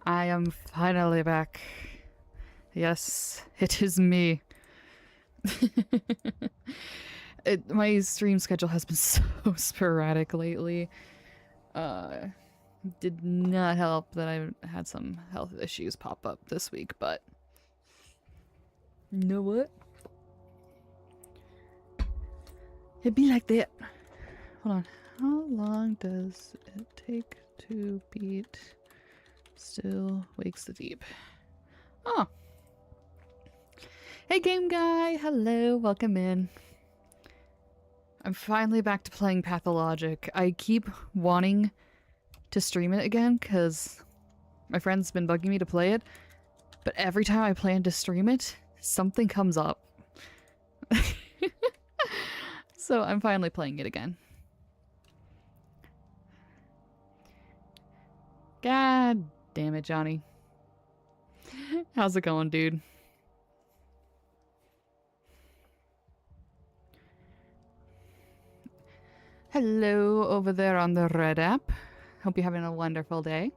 I am finally back. Yes, it is me. My stream schedule has been so sporadic lately. Did not help that I had some health issues pop up this week, but you know what? It'd be like that. Hold on. How long does it take to beat Still Wakes the Deep? Oh. Hey game guy, hello, welcome in. I'm finally back to playing Pathologic. I keep wanting to stream it again because my friend's been bugging me to play it, but every time I plan to stream it, something comes up. So I'm finally playing it again. God damn it, Johnny. How's it going, dude? Hello over there on the red app. Hope you're having a wonderful day.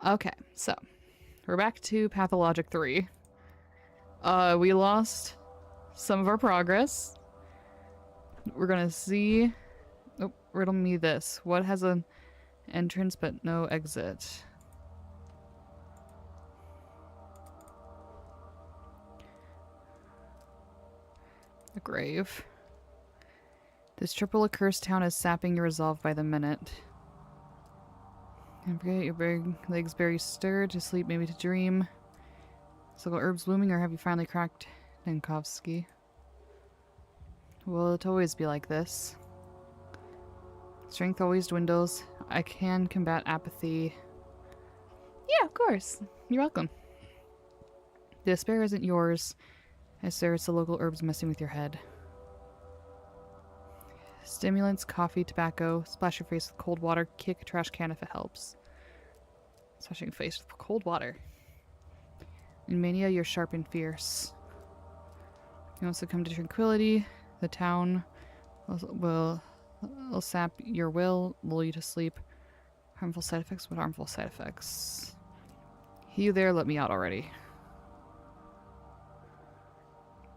Okay, so we're back to Pathologic 3. We lost some of our progress. We're gonna see... Oh, riddle me this. What has an entrance but no exit? A grave. This triple accursed town is sapping your resolve by the minute. And forget your legs very stirred, to sleep, maybe to dream. So herbs blooming, or have you finally cracked Ninkovsky? Will it always be like this? Strength always dwindles. I can combat apathy. Yeah, of course. You're welcome. The despair isn't yours. I swear it's the local herbs messing with your head. Stimulants, coffee, tobacco. Splash your face with cold water. Kick a trash can if it helps. Splashing your face with cold water. In mania, you're sharp and fierce. You want to come to tranquility. The town will sap your will, lull you to sleep. Harmful side effects? What harmful side effects? You there, let me out already.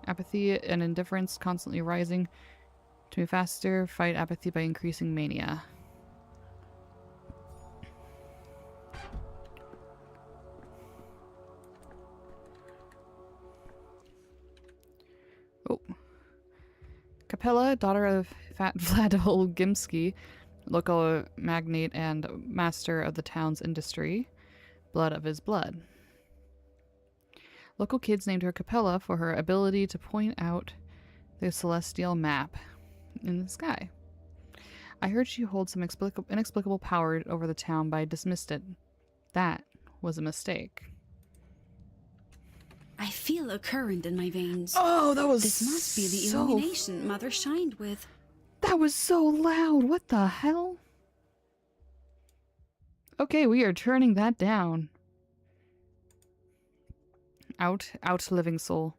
Apathy and indifference constantly rising. To move faster, fight apathy by increasing mania. Oh. Capella, daughter of Fat Vlad Olgimsky, local magnate and master of the town's industry. Blood of his blood. Local kids named her Capella for her ability to point out the celestial map in the sky. I heard she holds some inexplicable power over the town, but I dismissed it. That was a mistake. I feel a current in my veins. Oh, that was This must be the illumination Mother shined with. That was so loud. What the hell? Okay, we are turning that down. Out, living soul.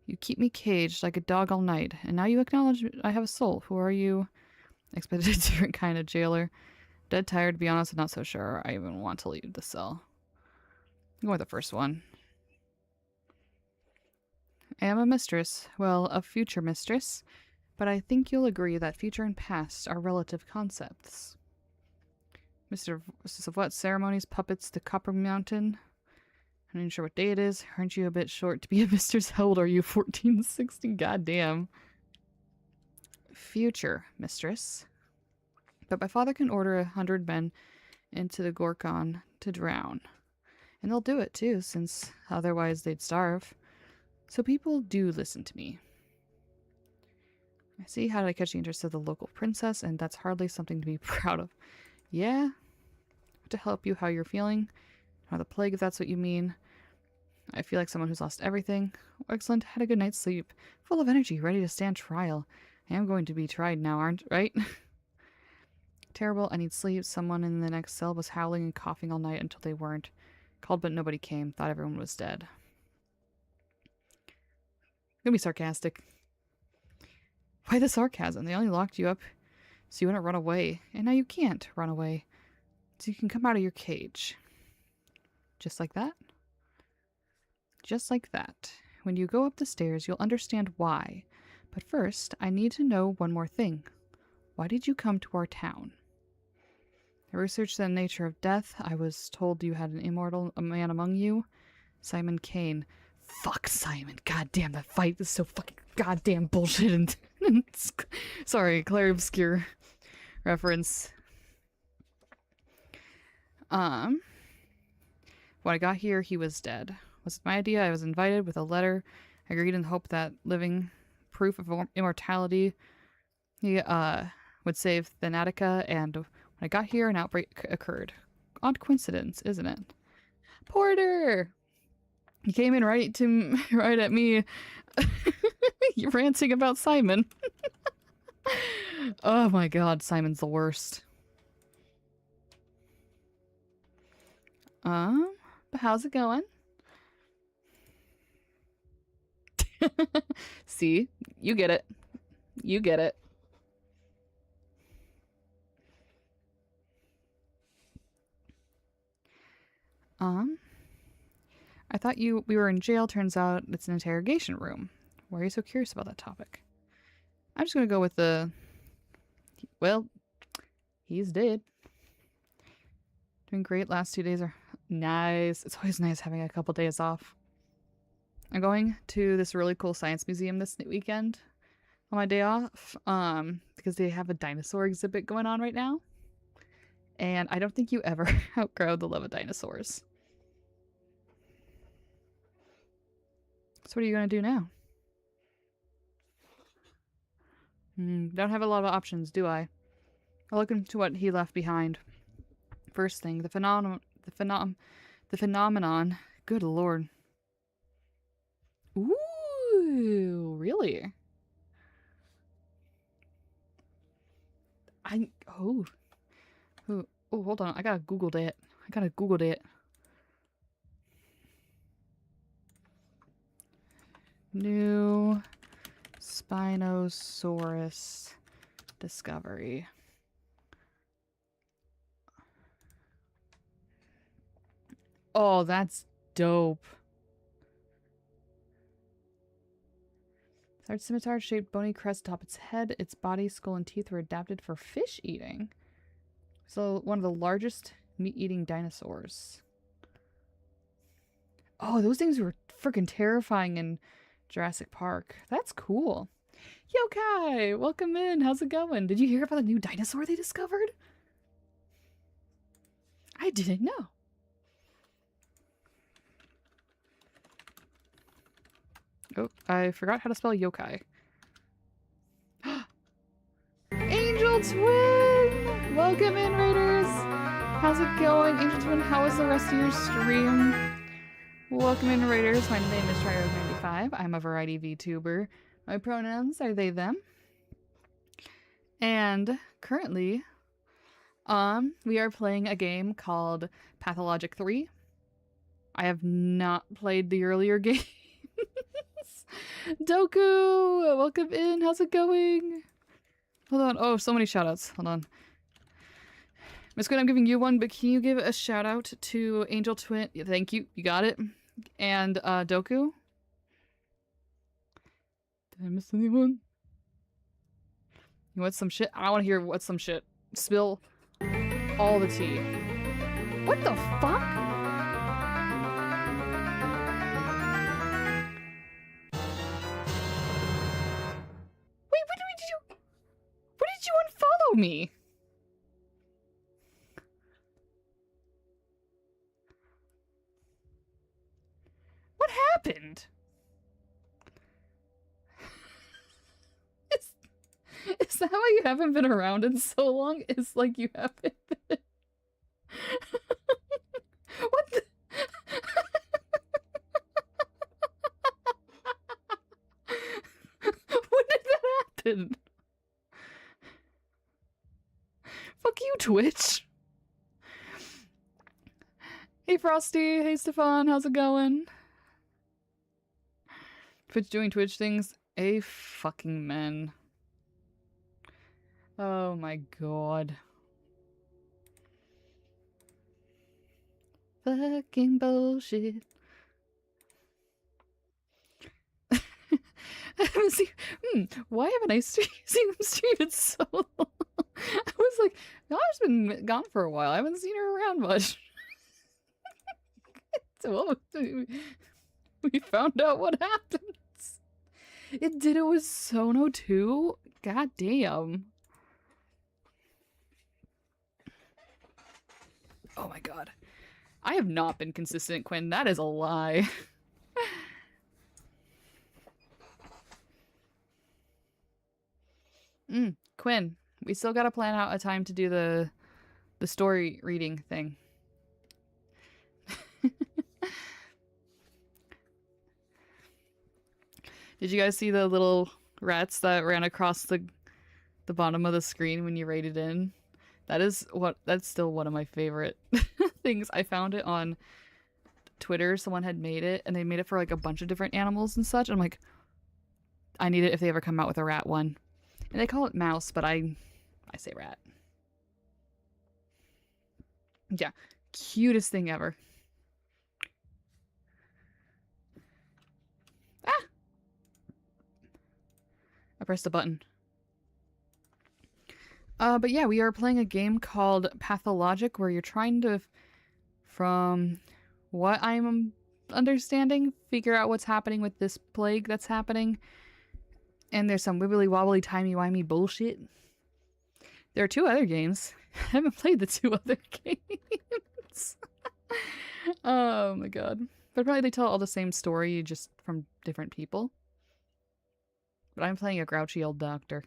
You keep me caged like a dog all night, and now you acknowledge I have a soul. Who are you? Expected a different kind of jailer. Dead tired, to be honest, and not so sure I even want to leave the cell. Go with the first one. I am a mistress. Well, a future mistress. But I think you'll agree that future and past are relative concepts. Mr. of what? Ceremonies, puppets, the Copper Mountain? I'm not even sure what day it is. Aren't you a bit short to be a mistress? How old are you? 14, 16? Goddamn. Future mistress. But my father can order 100 men into the Gorkon to drown. And they'll do it too, since otherwise they'd starve. So people do listen to me. I see how did I catch the interest of the local princess, and that's hardly something to be proud of. Yeah? To help you how you're feeling. Or the plague, if that's what you mean. I feel like someone who's lost everything. Excellent, had a good night's sleep. Full of energy, ready to stand trial. I am going to be tried now, right? Terrible, I need sleep. Someone in the next cell was howling and coughing all night until they weren't. Called but nobody came. Thought everyone was dead. Gonna be sarcastic. Why the sarcasm? They only locked you up So you want to run away, and now you can't run away. So you can come out of your cage. Just like that. Just like that. When you go up the stairs, you'll understand why. But first, I need to know one more thing. Why did you come to our town? I researched the nature of death. I was told you had an immortal man among you. Simon Kane. Fuck Simon. God damn, that fight is so fucking goddamn bullshit. And sorry, Claire Obscure reference. When I got here, he was dead. Was it my idea? I was invited with a letter. I agreed in the hope that living proof of immortality he would save Thanatica, and when I got here, an outbreak occurred. Odd coincidence, isn't it? Porter! He came in right at me ranting about Simon. Oh my god, Simon's the worst. But how's it going? See? You get it. You get it. I thought we were in jail. Turns out it's an interrogation room. Why are you so curious about that topic? I'm just gonna go with well, he's dead. Doing great. Last 2 days are nice. It's always nice having a couple days off. I'm going to this really cool science museum this weekend on my day off, because they have a dinosaur exhibit going on right now. And I don't think you ever outgrow the love of dinosaurs. So what are you going to do now? Don't have a lot of options, do I? I'll look into what he left behind. First thing, the phenomenon. Good lord. Ooh, really? Oh, hold on. I gotta Google that. New Spinosaurus discovery. Oh, that's dope. Large scimitar-shaped bony crest atop its head. Its body, skull, and teeth were adapted for fish eating. So one of the largest meat-eating dinosaurs. Oh, those things were freaking terrifying in Jurassic Park. That's cool. Yokai, welcome in. How's it going? Did you hear about the new dinosaur they discovered? I didn't know. Oh, I forgot how to spell yokai. Angel Twin! Welcome in, Raiders! How's it going? Angel Twin, how was the rest of your stream? Welcome in, Raiders. My name is Tryro95. I'm a variety VTuber. My pronouns are they, them. And currently, we are playing a game called Pathologic 3. I have not played the earlier games. Doku! Welcome in. How's it going? Hold on. Oh, so many shoutouts. Hold on. Miss Quinn, I'm giving you one, but can you give a shout out to Angel Twin? Thank you. You got it. And Doku. Did I miss anyone? You want some shit? I want to hear what's some shit. Spill all the tea. What the fuck? Wait, what did you unfollow me? What happened? Is that why you haven't been around in so long? It's like you haven't been. What the? When did that happen? Fuck you, Twitch. Hey, Frosty. Hey, Stefan. How's it going? Twitch doing Twitch things. A fucking men. Oh my god. Fucking bullshit. I haven't seen, why haven't I seen them stream so long? I was like, Dollar's been gone for a while. I haven't seen her around much. So we found out what happens. It did it with Sono too? God damn. Oh my god. I have not been consistent, Quinn. That is a lie. Quinn, we still gotta plan out a time to do the story reading thing. Did you guys see the little rats that ran across the bottom of the screen when you rated in? That's still one of my favorite things. I found it on Twitter. Someone had made it, and they made it for like a bunch of different animals and such. I'm like, I need it if they ever come out with a rat one. And they call it mouse, but I say rat. Yeah, cutest thing ever. Ah! I pressed a button. But yeah, we are playing a game called Pathologic, where you're trying to, from what I'm understanding, figure out what's happening with this plague that's happening. And there's some wibbly wobbly timey-wimey bullshit. There are 2 other games. I haven't played the 2 other games. Oh my god. But apparently they tell all the same story, just from different people. But I'm playing a grouchy old doctor.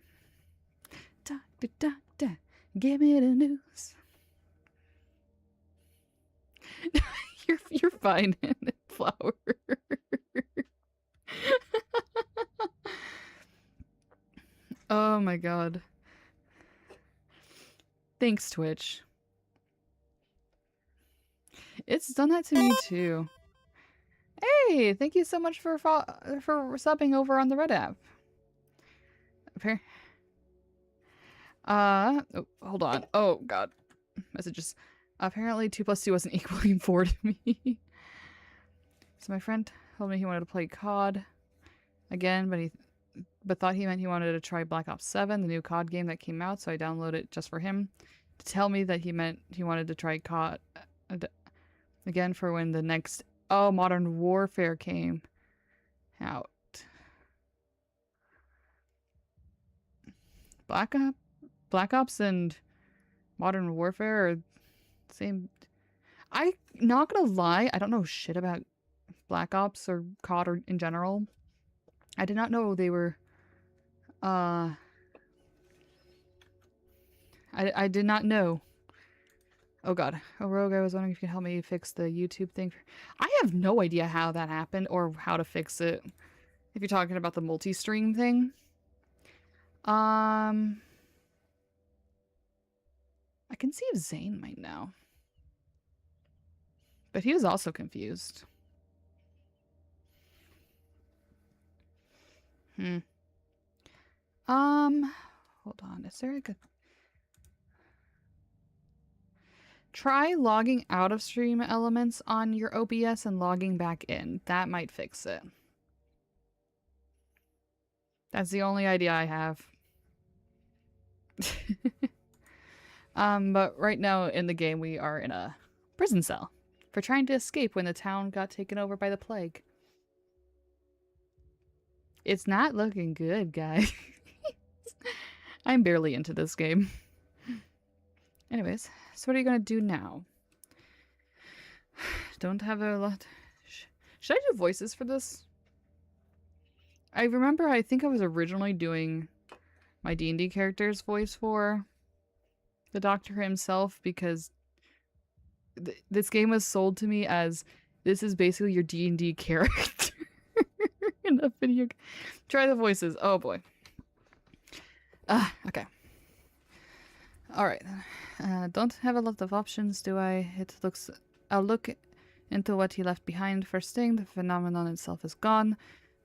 Doctor, doctor, give me the news. You're fine, flower. Oh my god. Thanks, Twitch. It's done that to me too. Hey, thank you so much for subbing over on the Red app. Oh, hold on. Oh god. Messages. Apparently 2 plus 2 wasn't equaling 4 to me. So my friend told me he wanted to play COD again, but thought he meant he wanted to try Black Ops 7, the new COD game that came out, so I downloaded it just for him to tell me that he meant he wanted to try COD again for when the next Modern Warfare came out. Black Ops and Modern Warfare are the same. I'm not gonna lie, I don't know shit about Black Ops or COD or in general. I did not know they were I did not know. Oh god. Oh, Rogue, I was wondering if you could help me fix the YouTube thing. I have no idea how that happened or how to fix it. If you're talking about the multi-stream thing. I can see if Zane might know. But he was also confused. Hold on. Is there a good... Try logging out of stream elements on your OBS and logging back in. That might fix it. That's the only idea I have. But right now in the game we are in a prison cell for trying to escape when the town got taken over by the plague. It's not looking good, guys. I'm barely into this game. Anyways, so what are you gonna do now? Don't have a lot. Should I do voices for this? I remember I think I was originally doing my D&D character's voice for the Doctor himself because this game was sold to me as this is basically your D&D character in a video. Try the voices. Oh boy. Okay. Alright. Don't have a lot of options, do I? I'll look into what he left behind. First thing, the phenomenon itself is gone,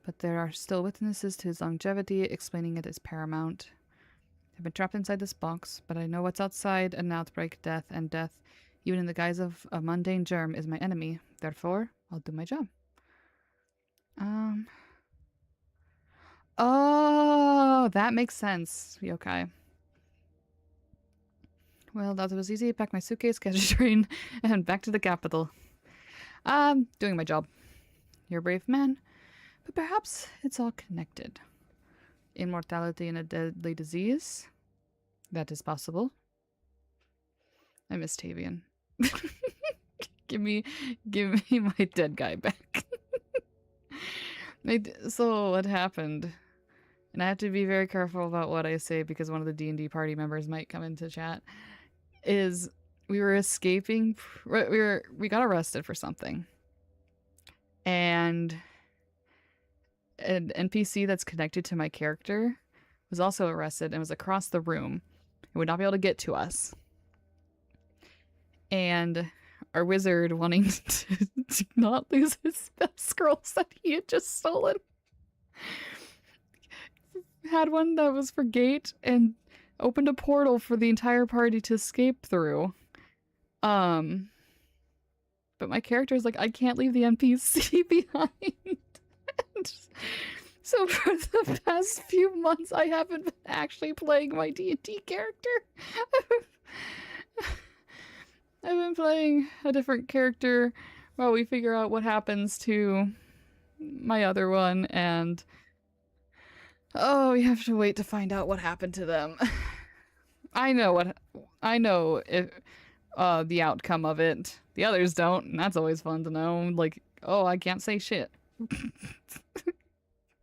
but there are still witnesses to his longevity. Explaining it is paramount. I've been trapped inside this box, but I know what's outside an outbreak, death, and death, even in the guise of a mundane germ, is my enemy. Therefore, I'll do my job. Oh, that makes sense. Okay. Well, that was easy. Pack my suitcase, catch a train, and back to the capital. Doing my job. You're a brave man, but perhaps it's all connected. Immortality in a deadly disease? That is possible. I miss Tavian. give me my dead guy back. So what happened? And I have to be very careful about what I say because one of the D&D party members might come into chat. Is we were escaping. We got arrested for something, and an NPC that's connected to my character was also arrested and was across the room and would not be able to get to us. And our wizard, wanting to not lose his spell scrolls that he had just stolen, had one that was for gate and opened a portal for the entire party to escape through. But my character is like, I can't leave the NPC behind. So for the past few months, I haven't been actually playing my D&D character. I've been playing a different character while we figure out what happens to my other one, and we have to wait to find out what happened to them. I know the outcome of it. The others don't, and that's always fun to know. Like, oh, I can't say shit.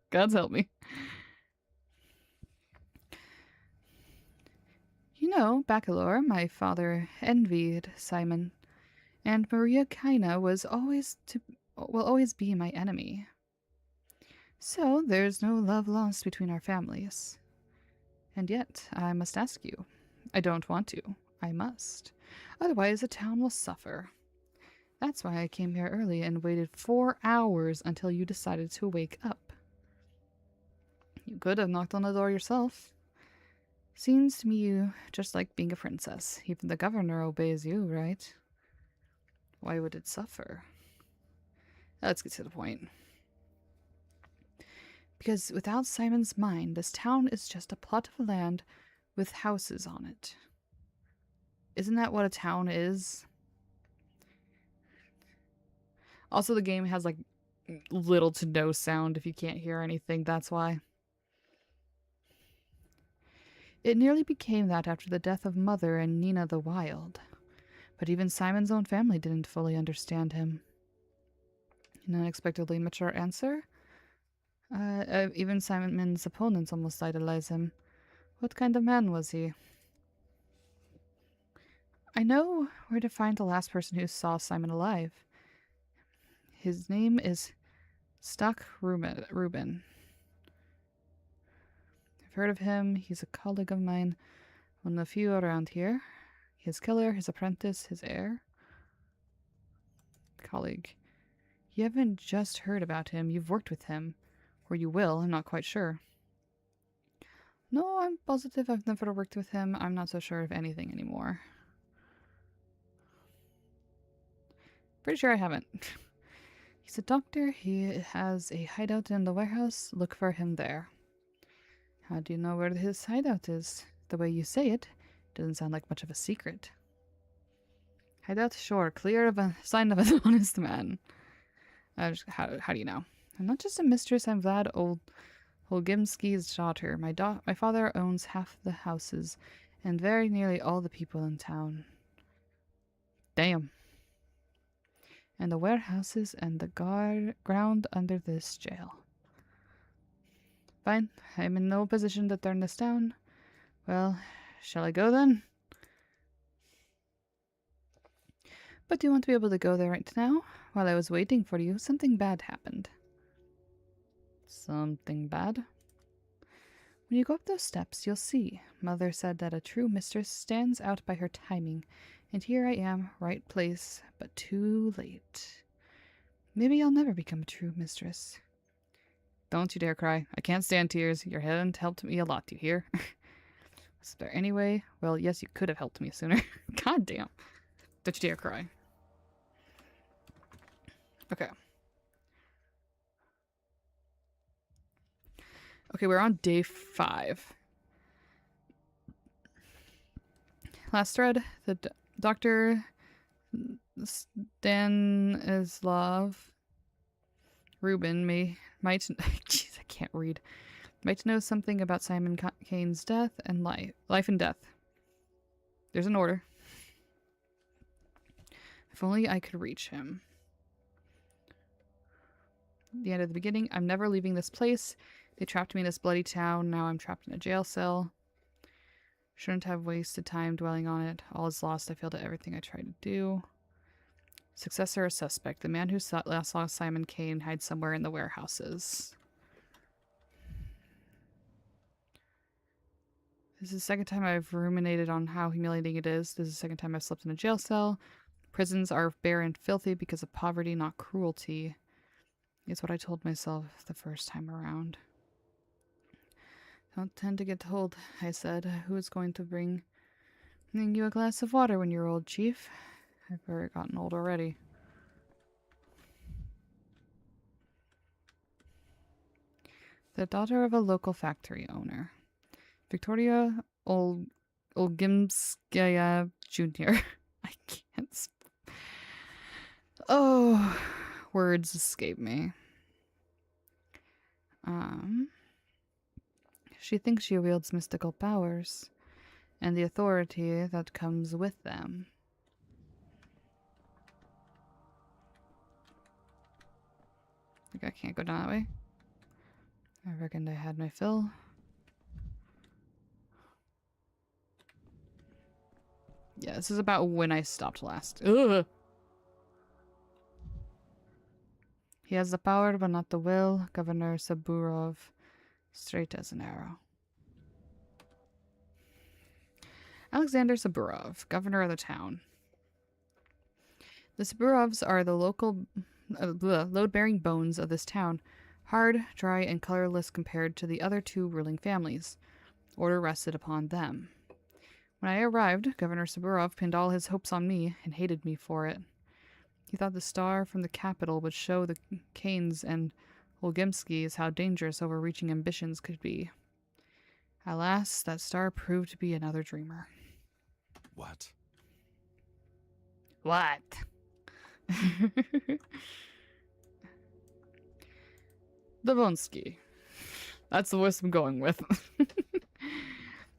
God's help me. You know, Bacalor, my father envied Simon, and Maria Kaina will always be my enemy. So there's no love lost between our families. And yet, I must ask you. I don't want to. I must. Otherwise, the town will suffer. That's why I came here early and waited 4 hours until you decided to wake up. You could have knocked on the door yourself. Seems to me you just like being a princess. Even the governor obeys you, right? Why would it suffer? Let's get to the point. Because without Simon's mind, this town is just a plot of land with houses on it. Isn't that what a town is? Also, the game has like little to no sound if you can't hear anything, that's why. It nearly became that after the death of Mother and Nina the Wild. But even Simon's own family didn't fully understand him. An unexpectedly mature answer? Even Simon's opponents almost idolize him. What kind of man was he? I know where to find the last person who saw Simon alive. His name is Stock Reuben. I've heard of him. He's a colleague of mine, one of the few around here. His killer, his apprentice, his heir. Colleague. You haven't just heard about him, you've worked with him. Or you will, I'm not quite sure. No, I'm positive I've never worked with him. I'm not so sure of anything anymore. Pretty sure I haven't. He's a doctor. He has a hideout in the warehouse. Look for him there. How do you know where his hideout is? The way you say it doesn't sound like much of a secret. Hideout? Sure. Clear of a sign of an honest man. How do you know? I'm not just a mistress. I'm Vlad Olgimsky's daughter. My father owns half the houses and very nearly all the people in town. Damn. And the warehouses and the ground under this jail. Fine. I'm in no position to turn this down. Well, shall I go then? But do you want to be able to go there right now? While I was waiting for you, something bad happened. Something bad? When you go up those steps, you'll see. Mother said that a true mistress stands out by her timing, and here I am, right place, but too late. Maybe I'll never become a true mistress. Don't you dare cry. I can't stand tears. Your hand helped me a lot, do you hear? despair anyway. Well, yes, you could have helped me sooner. God damn. Don't you dare cry. Okay. Okay, we're on day 5. Last thread. The Dr. Stanislav Rubin might jeez, I can't read. Might know something about Simon Kane's death and life and death. There's an order. If only I could reach him. The end of the beginning. I'm never leaving this place. They trapped me in this bloody town. Now I'm trapped in a jail cell. Shouldn't have wasted time dwelling on it. All is lost. I failed at everything I tried to do. Successor or suspect. The man who last saw Simon Kane hides somewhere in the warehouses. This is the second time I've ruminated on how humiliating it is. This is the second time I've slept in a jail cell. Prisons are bare and filthy because of poverty, not cruelty. It's what I told myself the first time around. Don't tend to get told, I said. Who is going to bring you a glass of water when you're old, Chief? I've already gotten old already. The daughter of a local factory owner. Victoria Olgimskaya Jr. I can't. Oh, words escape me. She thinks she wields mystical powers and the authority that comes with them. Like I can't go down that way. I reckoned I had my fill. Yeah, this is about when I stopped last. Ugh. He has the power, but not the will. Governor Saburov. Straight as an arrow. Alexander Saburov, governor of the town. The Saburovs are the local load-bearing bones of this town. Hard, dry, and colorless compared to the other 2 ruling families. Order rested upon them. When I arrived, Governor Saburov pinned all his hopes on me and hated me for it. He thought the star from the capital would show the Kanes and Olgimskis how dangerous overreaching ambitions could be. Alas, that star proved to be another dreamer. What? What? Davonsky. That's the voice I'm going with.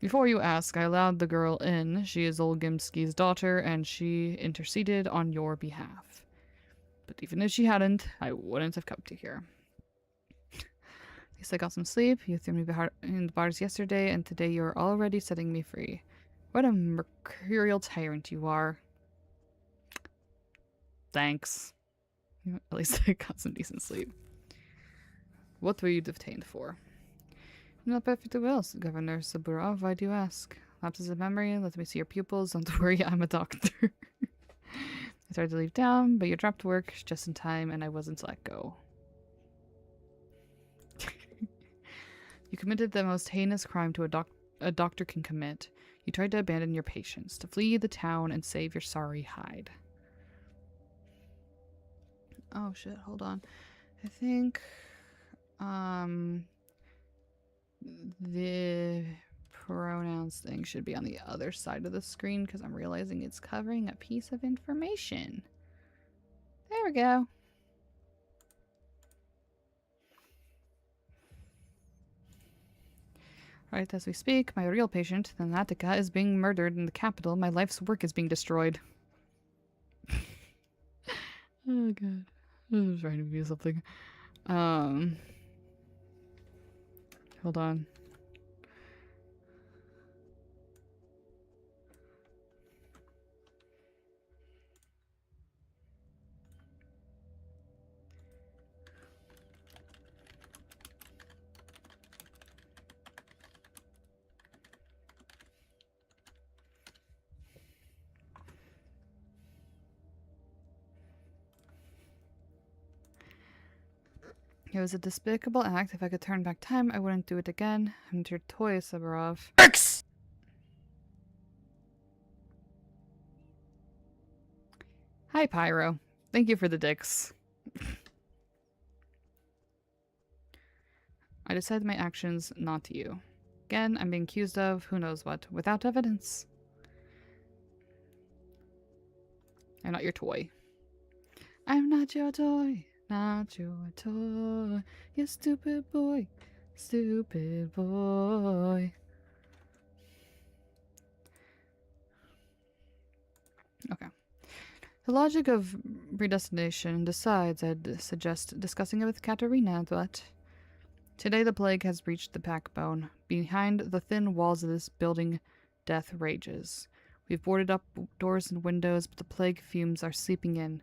Before you ask, I allowed the girl in. She is Olgimski's daughter, and she interceded on your behalf. But even if she hadn't, I wouldn't have come to here. At least I got some sleep. You threw me in the bars yesterday, and today you're already setting me free. What a mercurial tyrant you are. Thanks. At least I got some decent sleep. What were you detained for? Not perfectly well, Governor Saburov. Why do you ask? Lapses of memory. Let me see your pupils. Don't worry, I'm a doctor. I tried to leave town, but you dropped work just in time, and I wasn't let go. You committed the most heinous crime to a doctor can commit. You tried to abandon your patients, to flee the town and save your sorry hide. Oh shit, hold on. I think the pronouns thing should be on the other side of the screen because I'm realizing it's covering a piece of information. There we go. Right as we speak, my real patient, the Natica, is being murdered in the capital. My life's work is being destroyed. Oh god. I was trying to do something. Hold on. It was a despicable act. If I could turn back time, I wouldn't do it again. I'm your toy, Saburov. X! Hi, Pyro. Thank you for the dicks. I decided my actions, not you. Again, I'm being accused of who knows what, without evidence. I'm not your toy. I'm not your toy. Not your toy. You stupid boy. Stupid boy. Okay. The logic of predestination decides I'd suggest discussing it with Katerina, but today the plague has reached the backbone. Behind the thin walls of this building, death rages. We've boarded up doors and windows, but the plague fumes are seeping in.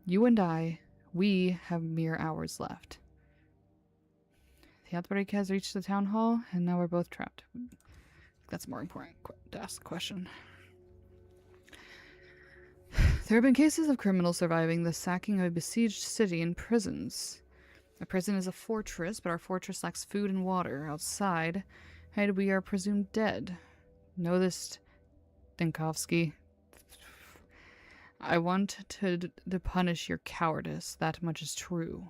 You and I, we have mere hours left. The outbreak has reached the town hall, and now we're both trapped. That's more important to ask the question. There have been cases of criminals surviving the sacking of a besieged city and prisons. A prison is a fortress, but our fortress lacks food and water. Outside, and we are presumed dead. Know this, Dinkovsky. I want to punish your cowardice. That much is true.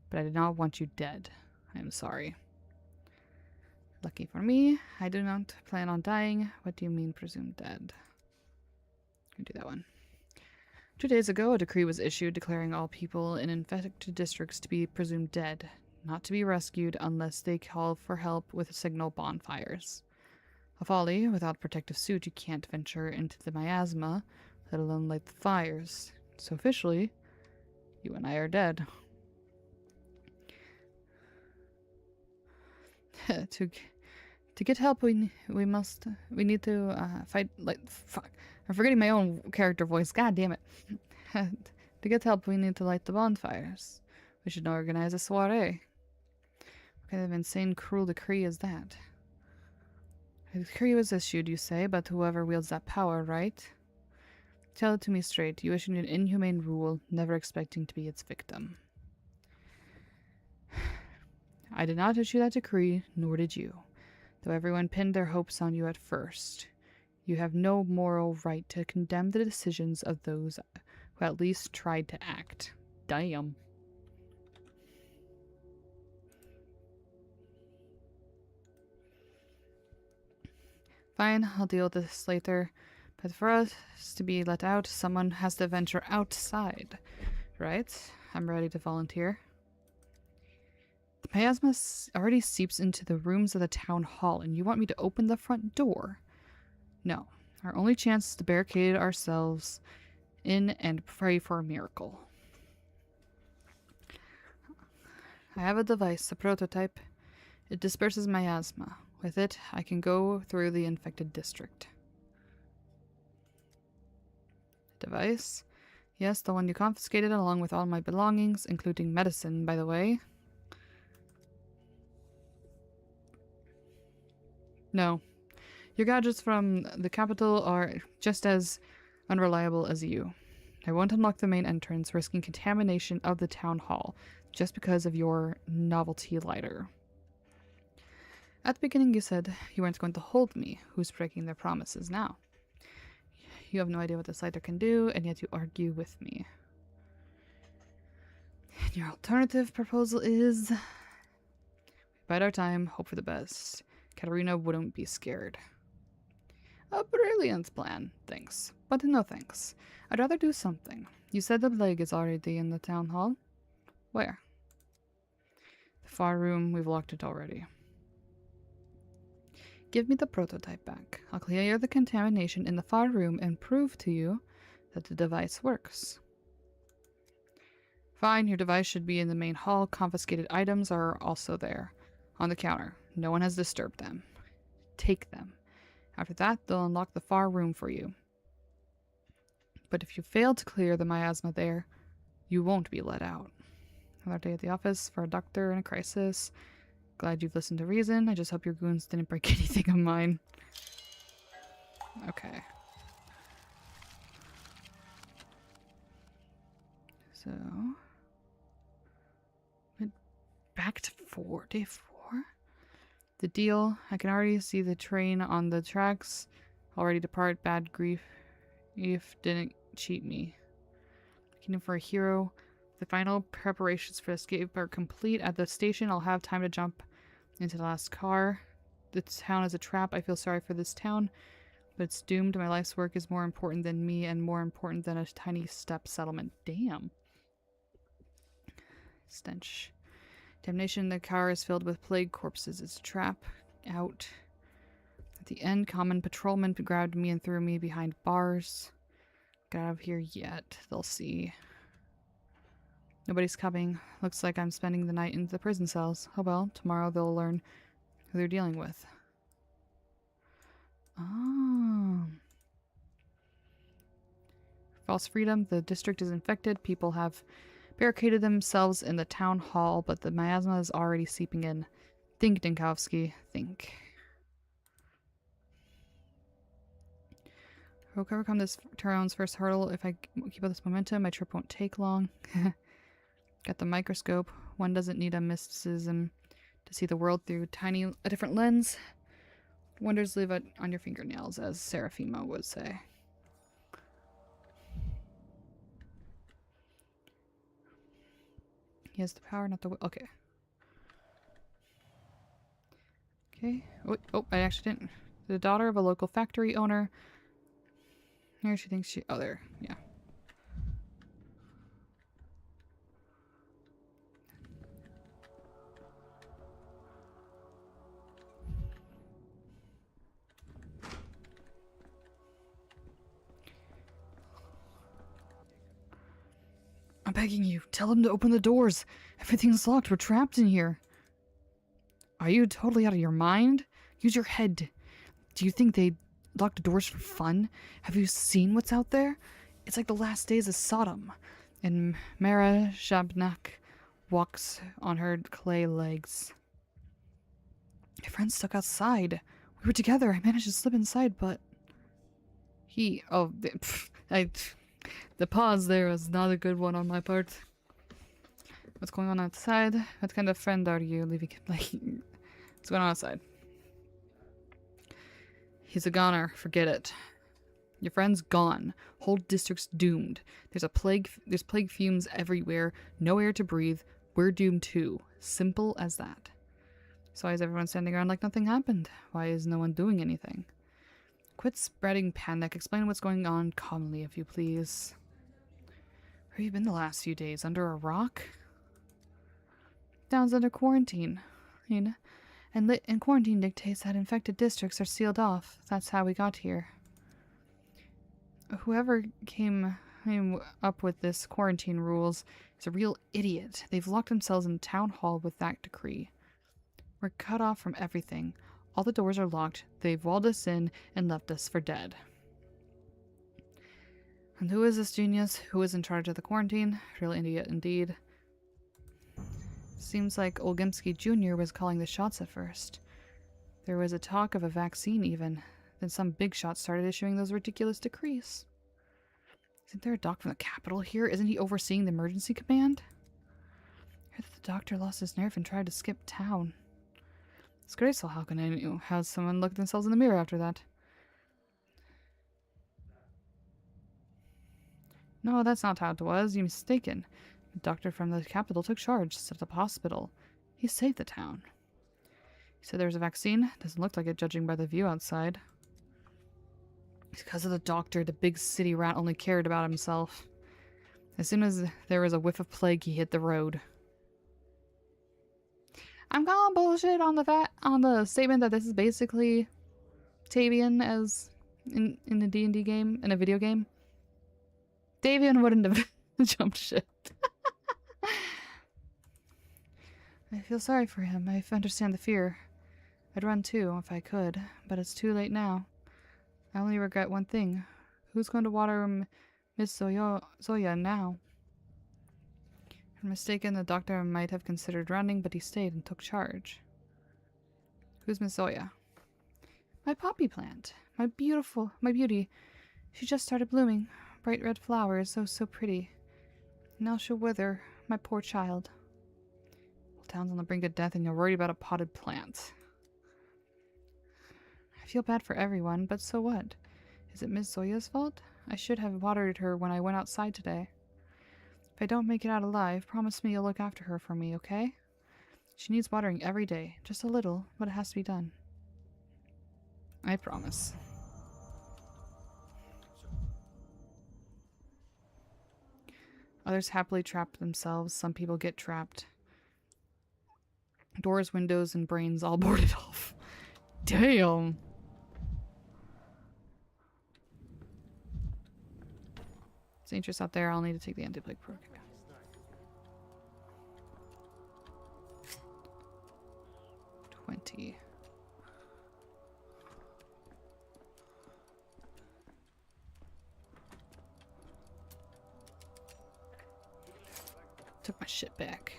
But I did not want you dead. I am sorry. Lucky for me, I do not plan on dying. What do you mean presumed dead? I'll do that one. 2 days ago, a decree was issued declaring all people in infected districts to be presumed dead, not to be rescued unless they call for help with signal bonfires. A folly, without protective suit, you can't venture into the miasma, let alone light the fires. So officially, you and I are dead. To get help, we need to fight. Fuck, I'm forgetting my own character voice. God damn it! To get help, we need to light the bonfires. We should organize a soiree. What kind of insane, cruel decree is that? A decree was issued, you say, but whoever wields that power, right? Tell it to me straight. You issued an inhumane rule, never expecting to be its victim. I did not issue that decree, nor did you. Though everyone pinned their hopes on you at first. You have no moral right to condemn the decisions of those who at least tried to act. Damn. Fine, I'll deal with this later. But for us to be let out, someone has to venture outside. Right? I'm ready to volunteer. The miasma already seeps into the rooms of the town hall, and you want me to open the front door? No. Our only chance is to barricade ourselves in and pray for a miracle. I have a device, a prototype. It disperses miasma. With it, I can go through the infected district. Device? Yes, the one you confiscated along with all my belongings, including medicine, by the way. No. Your gadgets from the capital are just as unreliable as you. I won't unlock the main entrance, risking contamination of the town hall, just because of your novelty lighter. At the beginning you said you weren't going to hold me. Who's breaking their promises now? You have no idea what this lighter can do, and yet you argue with me. And your alternative proposal is... We bide our time, hope for the best. Katerina wouldn't be scared. A brilliant plan, thanks. But no thanks. I'd rather do something. You said the plague is already in the town hall? Where? The far room, we've locked it already. Give me the prototype back. I'll clear the contamination in the far room and prove to you that the device works. Fine, your device should be in the main hall. Confiscated items are also there. On the counter. No one has disturbed them. Take them. After that, they'll unlock the far room for you. But if you fail to clear the miasma there, you won't be let out. Another day at the office for a doctor in a crisis. Glad you've listened to reason. I just hope your goons didn't break anything of mine. Okay. So... back to day 4? The deal. I can already see the train on the tracks. Already depart. Bad grief. If didn't cheat me. Kingdom for a hero. The final preparations for escape are complete. At the station, I'll have time to jump into the last car. The town is a trap. I feel sorry for this town, but it's doomed. My life's work is more important than me and more important than a tiny step settlement. Damn. Stench. Damnation, the car is filled with plague corpses. It's a trap. Out. At the end, common patrolmen grabbed me and threw me behind bars. Get out of here yet. They'll see. Nobody's coming. Looks like I'm spending the night in the prison cells. Oh well, tomorrow they'll learn who they're dealing with. Oh. False freedom. The district is infected. People have barricaded themselves in the town hall, but the miasma is already seeping in. Think, Dinkowski. Think. I'll overcome this Tyrone's first hurdle. If I keep up this momentum, my trip won't take long. Got the microscope. One doesn't need a mysticism to see the world through a different lens. Wonders live on your fingernails, as Seraphima would say. He has the power, not the will. Okay. Okay. Oh, I actually didn't. The daughter of a local factory owner. Here she thinks she... Oh, there. Yeah. I'm begging you. Tell them to open the doors. Everything's locked. We're trapped in here. Are you totally out of your mind? Use your head. Do you think they lock the doors for fun? Have you seen what's out there? It's like the last days of Sodom. And Mara Shabnak walks on her clay legs. My friend's stuck outside. We were together. I managed to slip inside, but... The pause there was not a good one on my part. What's going on outside? What kind of friend are you leaving? What's going on outside? He's a goner. Forget it. Your friend's gone. Whole district's doomed. There's plague fumes everywhere. No air to breathe. We're doomed too. Simple as that. So why is everyone standing around like nothing happened? Why is no one doing anything? Quit spreading panic. Explain what's going on calmly, if you please. Where have you been the last few days? Under a rock? Town's under quarantine. And quarantine dictates that infected districts are sealed off. That's how we got here. Whoever came up with this quarantine rules is a real idiot. They've locked themselves in town hall with that decree. We're cut off from everything. All the doors are locked. They've walled us in and left us for dead. And who is this genius? Who is in charge of the quarantine? Real idiot indeed. Seems like Olgimsky Jr. was calling the shots at first. There was a talk of a vaccine even. Then some big shot started issuing those ridiculous decrees. Isn't there a doc from the Capitol here? Isn't he overseeing the emergency command? I heard that the doctor lost his nerve and tried to skip town. It's graceful. How can I have someone look at themselves in the mirror after that? No, that's not how it was. You're mistaken. The doctor from the Capitol took charge, set up a hospital. He saved the town. He said there was a vaccine. Doesn't look like it, judging by the view outside. Because of the doctor, the big city rat only cared about himself. As soon as there was a whiff of plague, he hit the road. I'm calling bullshit on the statement that this is basically Tavian as in a D&D game, in a video game. Tavian wouldn't have jumped ship. I feel sorry for him. I understand the fear. I'd run too, if I could, but it's too late now. I only regret one thing. Who's going to water Miss Zoya now? If I'm mistaken, the doctor might have considered running, but he stayed and took charge. Who's Miss Zoya? My poppy plant. My beauty. She just started blooming. Bright red flowers, oh so pretty. Now she'll wither, my poor child. Well, town's on the brink of death and you're worried about a potted plant. I feel bad for everyone, but so what? Is it Miss Zoya's fault? I should have watered her when I went outside today. If I don't make it out alive, promise me you'll look after her for me, okay? She needs watering every day. Just a little, but it has to be done. I promise. Others happily trap themselves. Some people get trapped. Doors, windows, and brains all boarded off. Damn. It's dangerous out there. I'll need to take the anti-plague program. $20. Took my shit back.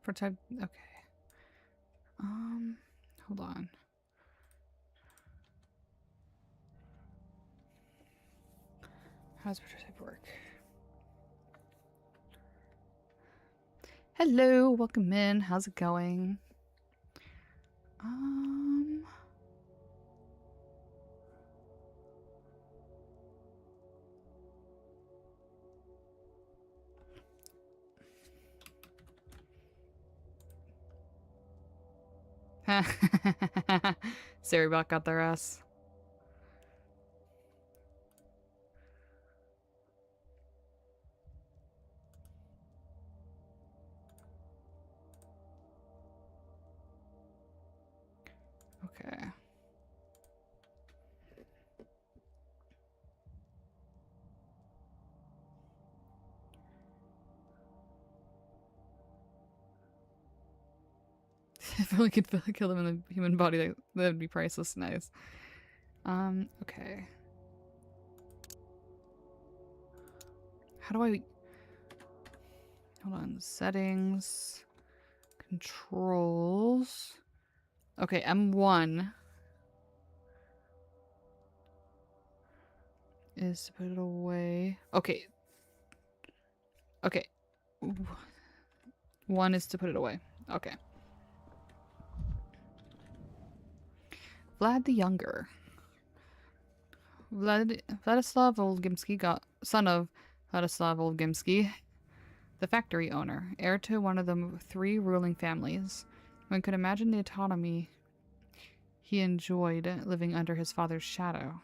Prototype. Okay. Hold on. How does prototype work? Hello, welcome in. How's it going? Sarybot got their ass. Okay. If I could kill them in the human body, that would be priceless. Nice. Okay. How do I... Hold on. Settings. Controls. Okay, M1 is to put it away. Okay. Okay. 1 is to put it away. Okay. Vlad the Younger. Vladislav Volgimsky, son of Vladislav Volgimsky, the factory owner, heir to one of the 3 ruling families. One could imagine the autonomy he enjoyed living under his father's shadow.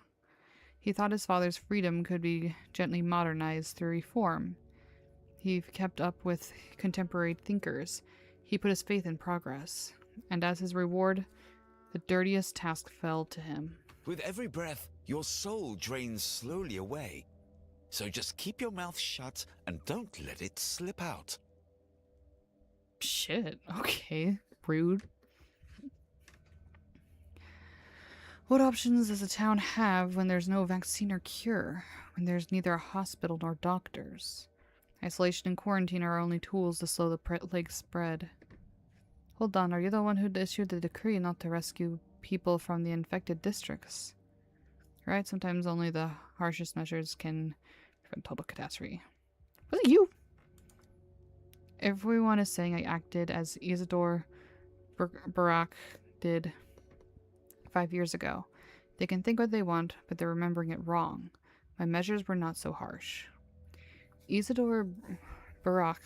He thought his father's freedom could be gently modernized through reform. He kept up with contemporary thinkers. He put his faith in progress. And as his reward, the dirtiest task fell to him. With every breath, your soul drains slowly away. So just keep your mouth shut and don't let it slip out. Shit. Okay. Rude. What options does a town have when there's no vaccine or cure? When there's neither a hospital nor doctors? Isolation and quarantine are our only tools to slow the plague spread. Hold on, are you the one who issued the decree not to rescue people from the infected districts? Right? Sometimes only the harshest measures can prevent total catastrophe. Was it you? Everyone is saying I acted as Isidore Barak did 5 years ago. They can think what they want, but they're remembering it wrong. My measures were not so harsh. Isidore Barak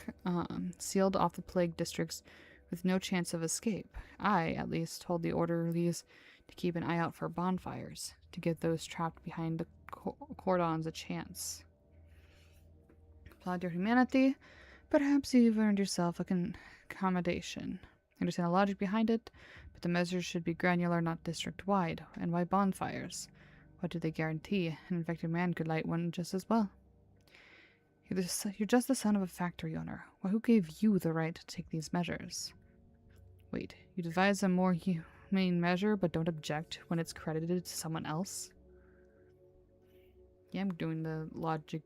sealed off the plague districts with no chance of escape. I, at least, told the orderlies to keep an eye out for bonfires, to give those trapped behind the cordons a chance. Applaud your humanity. Perhaps you've earned yourself an accommodation. I understand the logic behind it, but the measures should be granular, not district-wide. And why bonfires? What do they guarantee? An infected man could light one just as well. You're just the son of a factory owner. Well, who gave you the right to take these measures? Wait, you devise a more humane measure, but don't object when it's credited to someone else? Yeah, I'm doing the logic.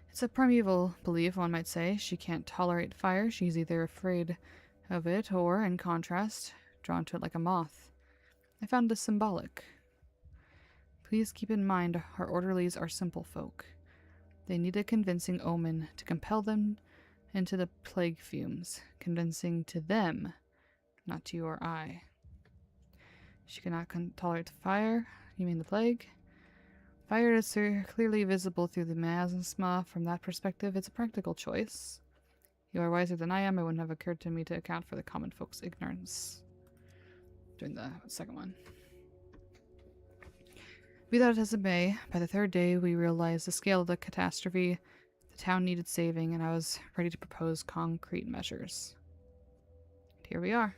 It's a primeval belief, one might say. She can't tolerate fire. She's either afraid of it or, in contrast, drawn to it like a moth. I found this symbolic. Please keep in mind our orderlies are simple folk. They need a convincing omen to compel them into the plague fumes, convincing to them, not to you or I. She cannot tolerate the fire. You mean the plague? Fire is clearly visible through the miasma. From that perspective, it's a practical choice. You are wiser than I am. It wouldn't have occurred to me to account for the common folks' ignorance. Doing the second one. Be that as it may, by the third day we realized the scale of the catastrophe. The town needed saving, and I was ready to propose concrete measures. And here we are.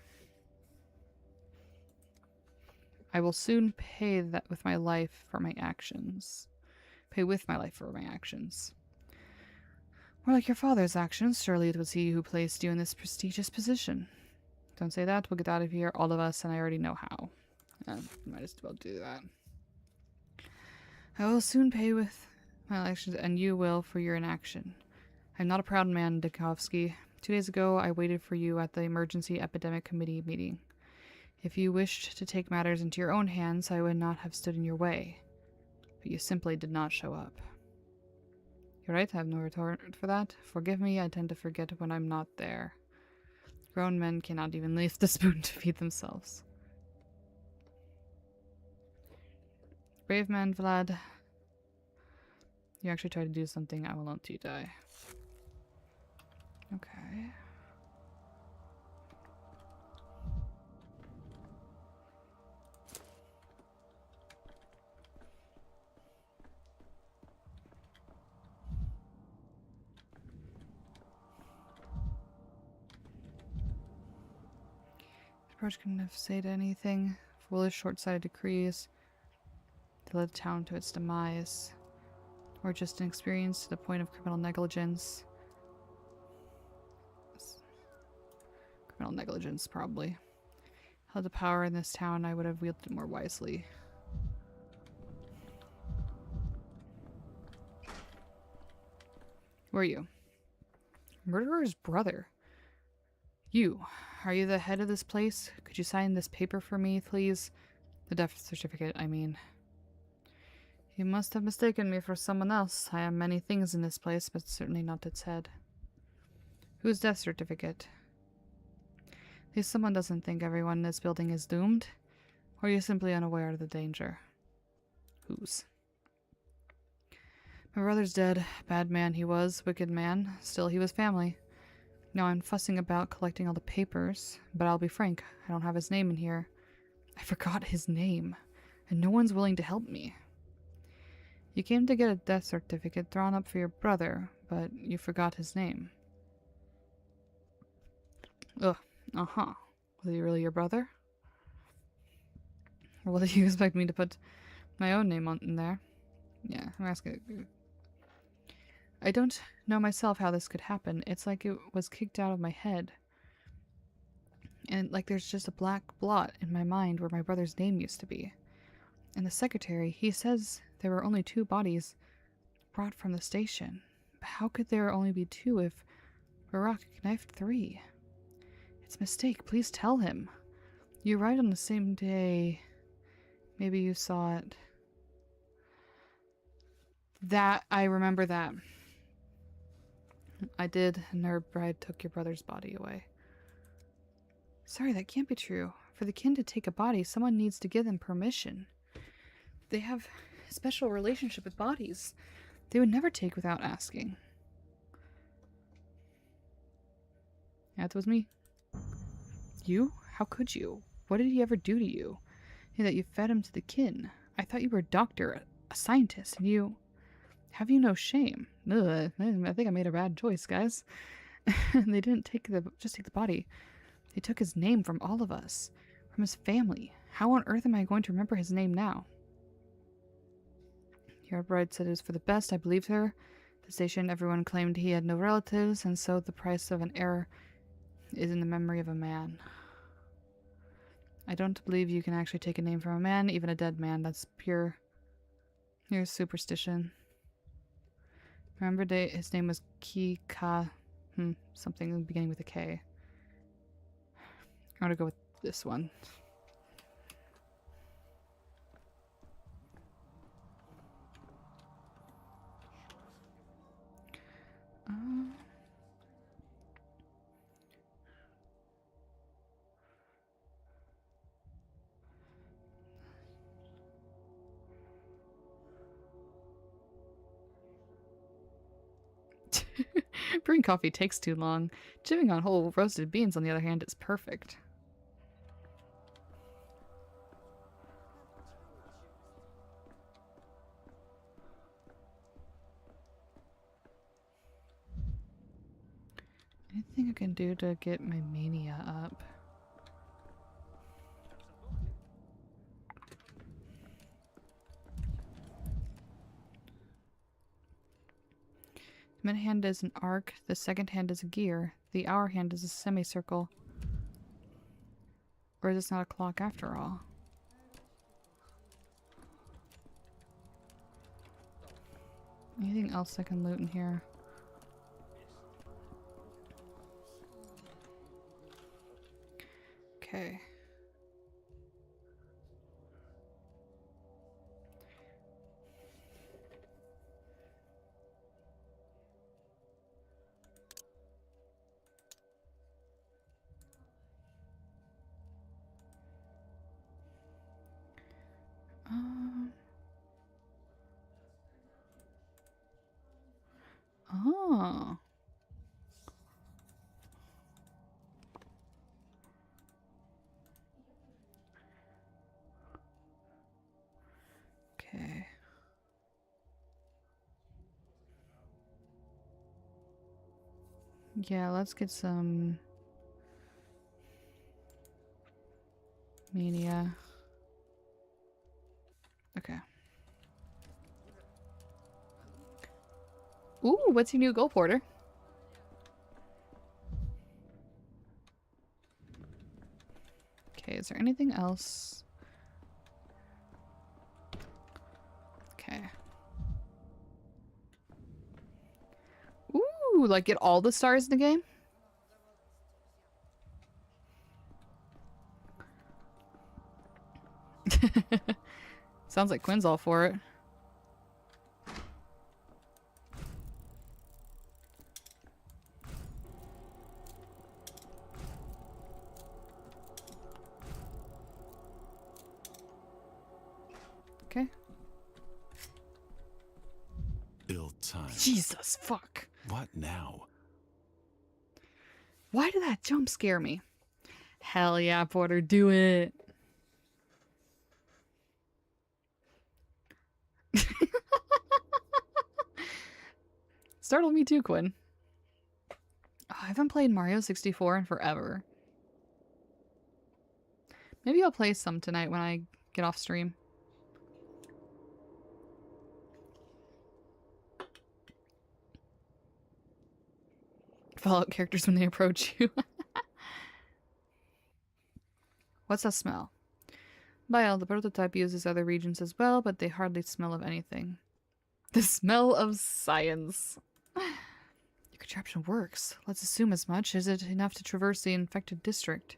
I will soon pay that with my life for my actions. Pay with my life for my actions. More like your father's actions. Surely it was he who placed you in this prestigious position. Don't say that. We'll get out of here, all of us, and I already know how. Might as well do that. I will soon pay with my actions, and you will for your inaction. I'm not a proud man, Dikovsky. 2 days ago, I waited for you at the Emergency Epidemic Committee meeting. If you wished to take matters into your own hands, I would not have stood in your way. But you simply did not show up. You're right, I have no retort for that. Forgive me, I tend to forget when I'm not there. Grown men cannot even leave the spoon to feed themselves. Brave man, Vlad. You actually try to do something, I will not let you die. Okay. Approach couldn't have said anything. Foolish, short-sighted decrees. They led the town to its demise. Or just an experience to the point of criminal negligence. Criminal negligence, probably. Had the power in this town, I would have wielded it more wisely. Who are you? Murderer's brother. You. Are you the head of this place? Could you sign this paper for me, please? The death certificate, I mean. You must have mistaken me for someone else. I am many things in this place, but certainly not its head. Whose death certificate? At least someone doesn't think everyone in this building is doomed. Or are you simply unaware of the danger? Whose? My brother's dead. Bad man he was. Wicked man. Still, he was family. Now I'm fussing about collecting all the papers, but I'll be frank, I don't have his name in here. I forgot his name, and no one's willing to help me. You came to get a death certificate drawn up for your brother, but you forgot his name. Ugh, uh-huh. Was he really your brother? Or will you expect me to put my own name in there? Yeah, I'm asking. I don't know myself how this could happen. It's like it was kicked out of my head. And like there's just a black blot in my mind where my brother's name used to be. And the secretary, he says there were only 2 bodies brought from the station. But how could there only be 2 if Barak knifed 3? It's a mistake. Please tell him. You arrived on the same day. Maybe you saw it. That, I remember that. I did, and her bride took your brother's body away. Sorry, that can't be true. For the kin to take a body, someone needs to give them permission. They have a special relationship with bodies. They would never take without asking. That was me. You? How could you? What did he ever do to you? Hey, that you fed him to the kin. I thought you were a doctor, a scientist, and you... Have you no shame? Ugh, I think I made a bad choice, guys. They didn't just take the body. They took his name from all of us. From his family. How on earth am I going to remember his name now? Your bride said it was for the best. I believed her. At the station, everyone claimed he had no relatives, and so the price of an error is in the memory of a man. I don't believe you can actually take a name from a man, even a dead man. That's pure superstition. Remember his name was something beginning with a K. I'm gonna go with this one. Brewing coffee takes too long. Chewing on whole roasted beans, on the other hand, is perfect. Anything I can do to get my mania up? The minute hand is an arc, the second hand is a gear, the hour hand is a semicircle. Or is this not a clock after all? Anything else I can loot in here? Okay. Oh. Okay. Yeah, let's get some mania. Okay. Ooh, what's your new goal, Porter? Okay, is there anything else? Okay. Ooh, like get all the stars in the game? Sounds like Quinn's all for it. Okay. Ill time. Jesus, fuck. What now? Why did that jump scare me? Hell yeah, Porter, do it. Startled me too, Quinn. Oh, I haven't played Mario 64 in forever. Maybe I'll play some tonight when I get off stream. Fallout characters when they approach you. What's that smell? Bile, the prototype uses other regions as well, but they hardly smell of anything. The smell of science. Your contraption works. Let's assume as much. Is it enough to traverse the infected district?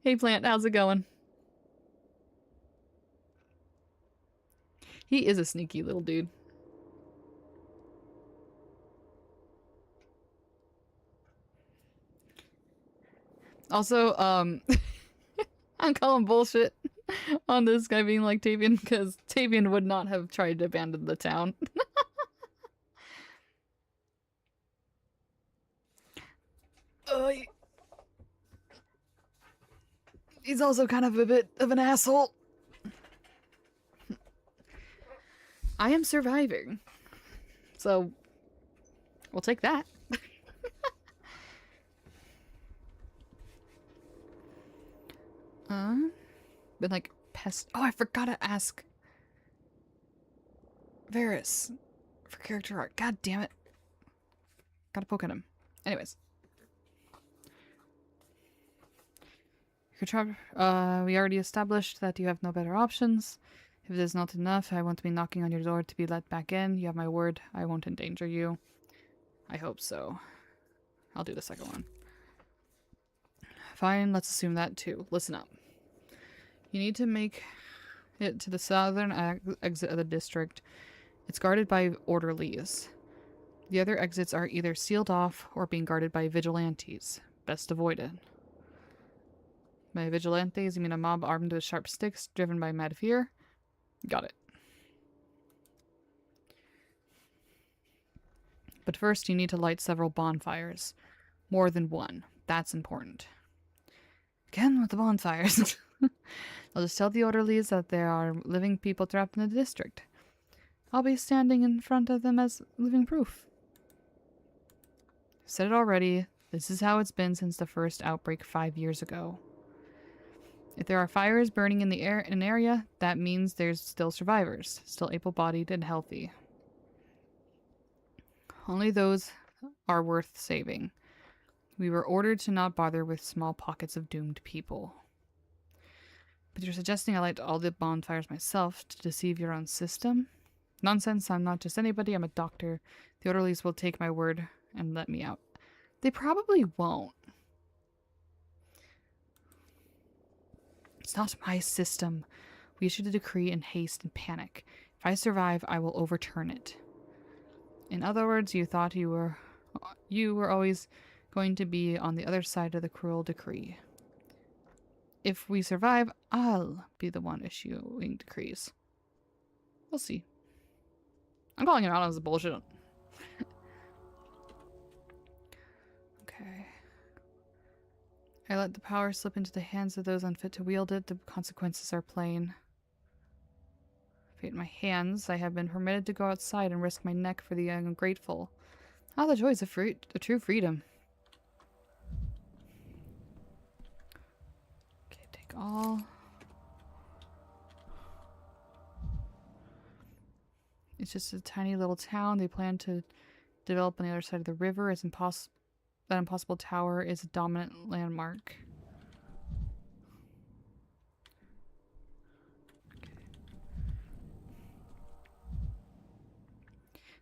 Hey Plant, how's it going? He is a sneaky little dude. Also, I'm calling bullshit on this guy being like Tavian, because Tavian would not have tried to abandon the town. He's also kind of a bit of an asshole. I am surviving. So, we'll take that. Been like pest. Oh, I forgot to ask Varys for character art. God damn it. Gotta poke at him. Anyways. We already established that you have no better options. If it is not enough, I won't be knocking on your door to be let back in. You have my word. I won't endanger you. I hope so. I'll do the second one. Fine, let's assume that too. Listen up. You need to make it to the southern exit of the district. It's guarded by orderlies. The other exits are either sealed off or being guarded by vigilantes. Best avoid it. By vigilantes, you mean a mob armed with sharp sticks, driven by mad fear? Got it. But first, you need to light several bonfires. More than one. That's important. Again with the bonfires. I'll just tell the orderlies that there are living people trapped in the district. I'll be standing in front of them as living proof. I've said it already. This is how it's been since the first outbreak 5 years ago. If there are fires burning in an area, that means there's still survivors, still able-bodied and healthy. Only those are worth saving. We were ordered to not bother with small pockets of doomed people. But you're suggesting I light all the bonfires myself to deceive your own system? Nonsense, I'm not just anybody, I'm a doctor. The orderlies will take my word and let me out. They probably won't. It's not my system. We issued a decree in haste and panic. If I survive, I will overturn it. In other words, you thought you were always going to be on the other side of the cruel decree. If we survive, I'll be the one issuing decrees. We'll see. I'm calling him out as a bullshit. Okay. I let the power slip into the hands of those unfit to wield it. The consequences are plain. Fate in my hands. I have been permitted to go outside and risk my neck for the ungrateful. Ah, the joys of true freedom. Okay, take all. It's just a tiny little town. They plan to develop on the other side of the river. It's impossible. That impossible tower is a dominant landmark. Okay.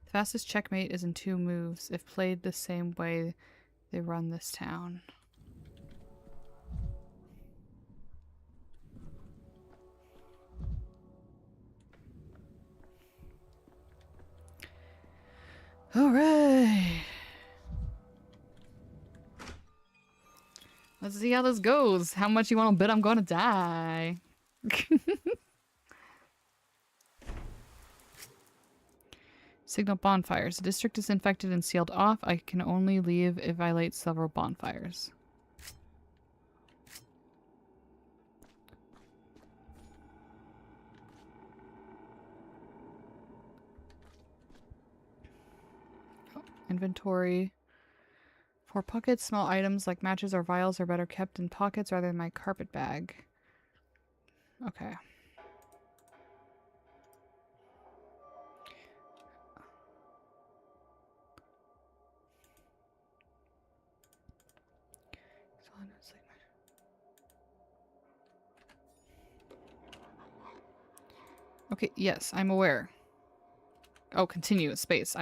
The fastest checkmate is in 2 moves. If played the same way they run this town. All right. Let's see how this goes. How much you want to bet I'm going to die? Signal bonfires. The district is infected and sealed off. I can only leave if I light several bonfires. Oh, inventory. For pockets, small items like matches or vials are better kept in pockets rather than my carpet bag. Okay. Okay, yes, I'm aware. Oh, continue, space.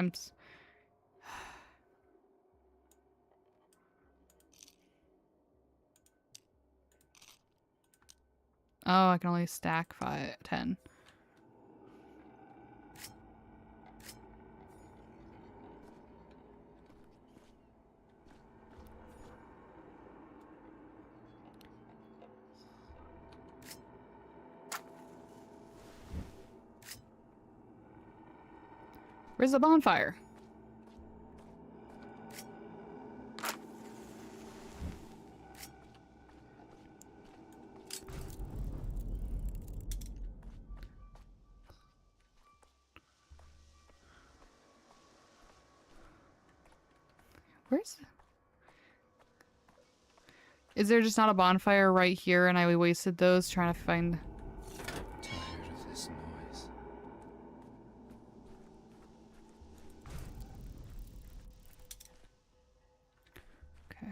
Oh, I can only stack 10. Where's the bonfire? Where's... Is there just not a bonfire right here and I wasted those trying to find... Tired of this noise. Okay.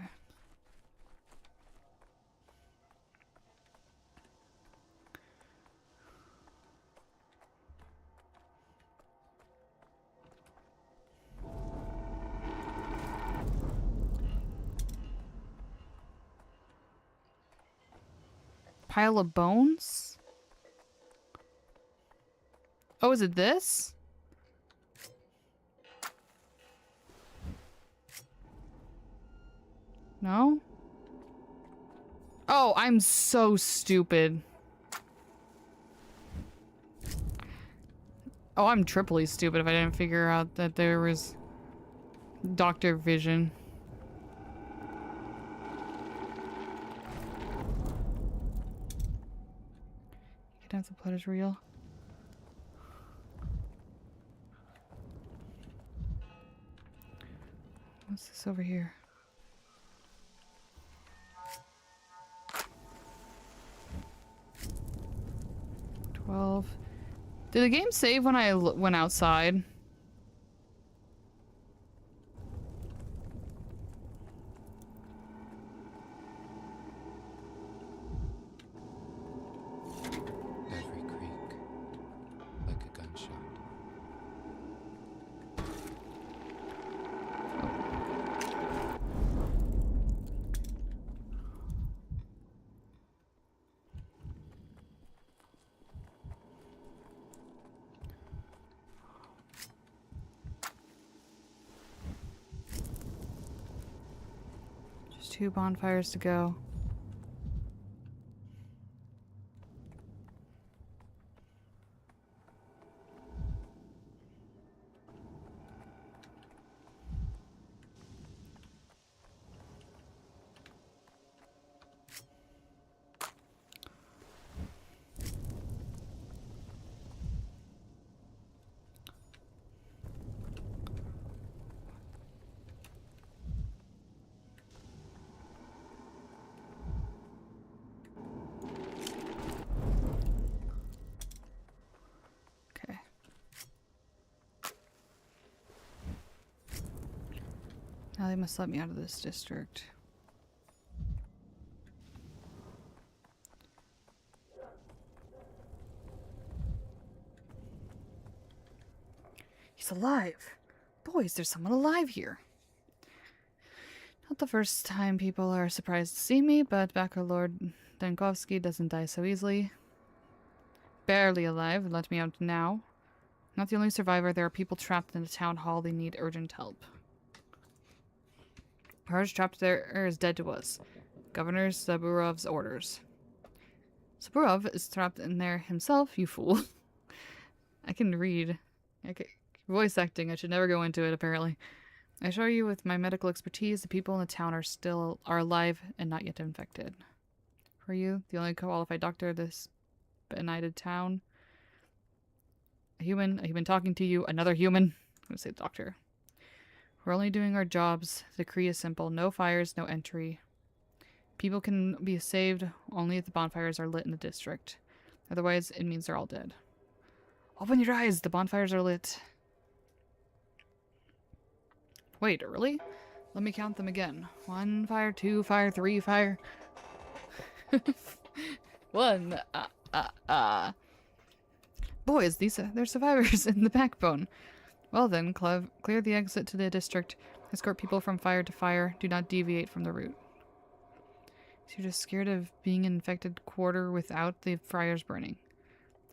Pile of bones? Oh, is it this? No? Oh, I'm so stupid. Oh, I'm triply stupid if I didn't figure out that there was... Doctor Vision. Get out the blood is real. What's this over here? Did the game save when I went outside? Every creak, like a gunshot. Just 2 bonfires to go. Okay. Now they must let me out of this district. He's alive! Boys, there's someone alive here! Not the first time people are surprised to see me, but Backer Lord Dankovsky doesn't die so easily. Barely alive, let me out now. Not the only survivor, there are people trapped in the town hall. They need urgent help. Whoever's trapped there is dead to us. Governor Saburov's orders. Saburov is trapped in there himself, you fool. I can read. Voice acting, I should never go into it, apparently. I assure you with my medical expertise, the people in the town are alive and not yet infected. For you, the only qualified doctor of this benighted town. A human talking to you, another human. I'm gonna say doctor. We're only doing our jobs. The decree is simple. No fires, no entry. People can be saved only if the bonfires are lit in the district. Otherwise, it means they're all dead. Open your eyes! The bonfires are lit. Wait, really? Let me count them again. 1 fire, 2 fire, 3 fire. 1. Boys, they're survivors in the backbone. Well then, clear the exit to the district. Escort people from fire to fire. Do not deviate from the route. So you're just scared of being in an infected quarter without the fires burning.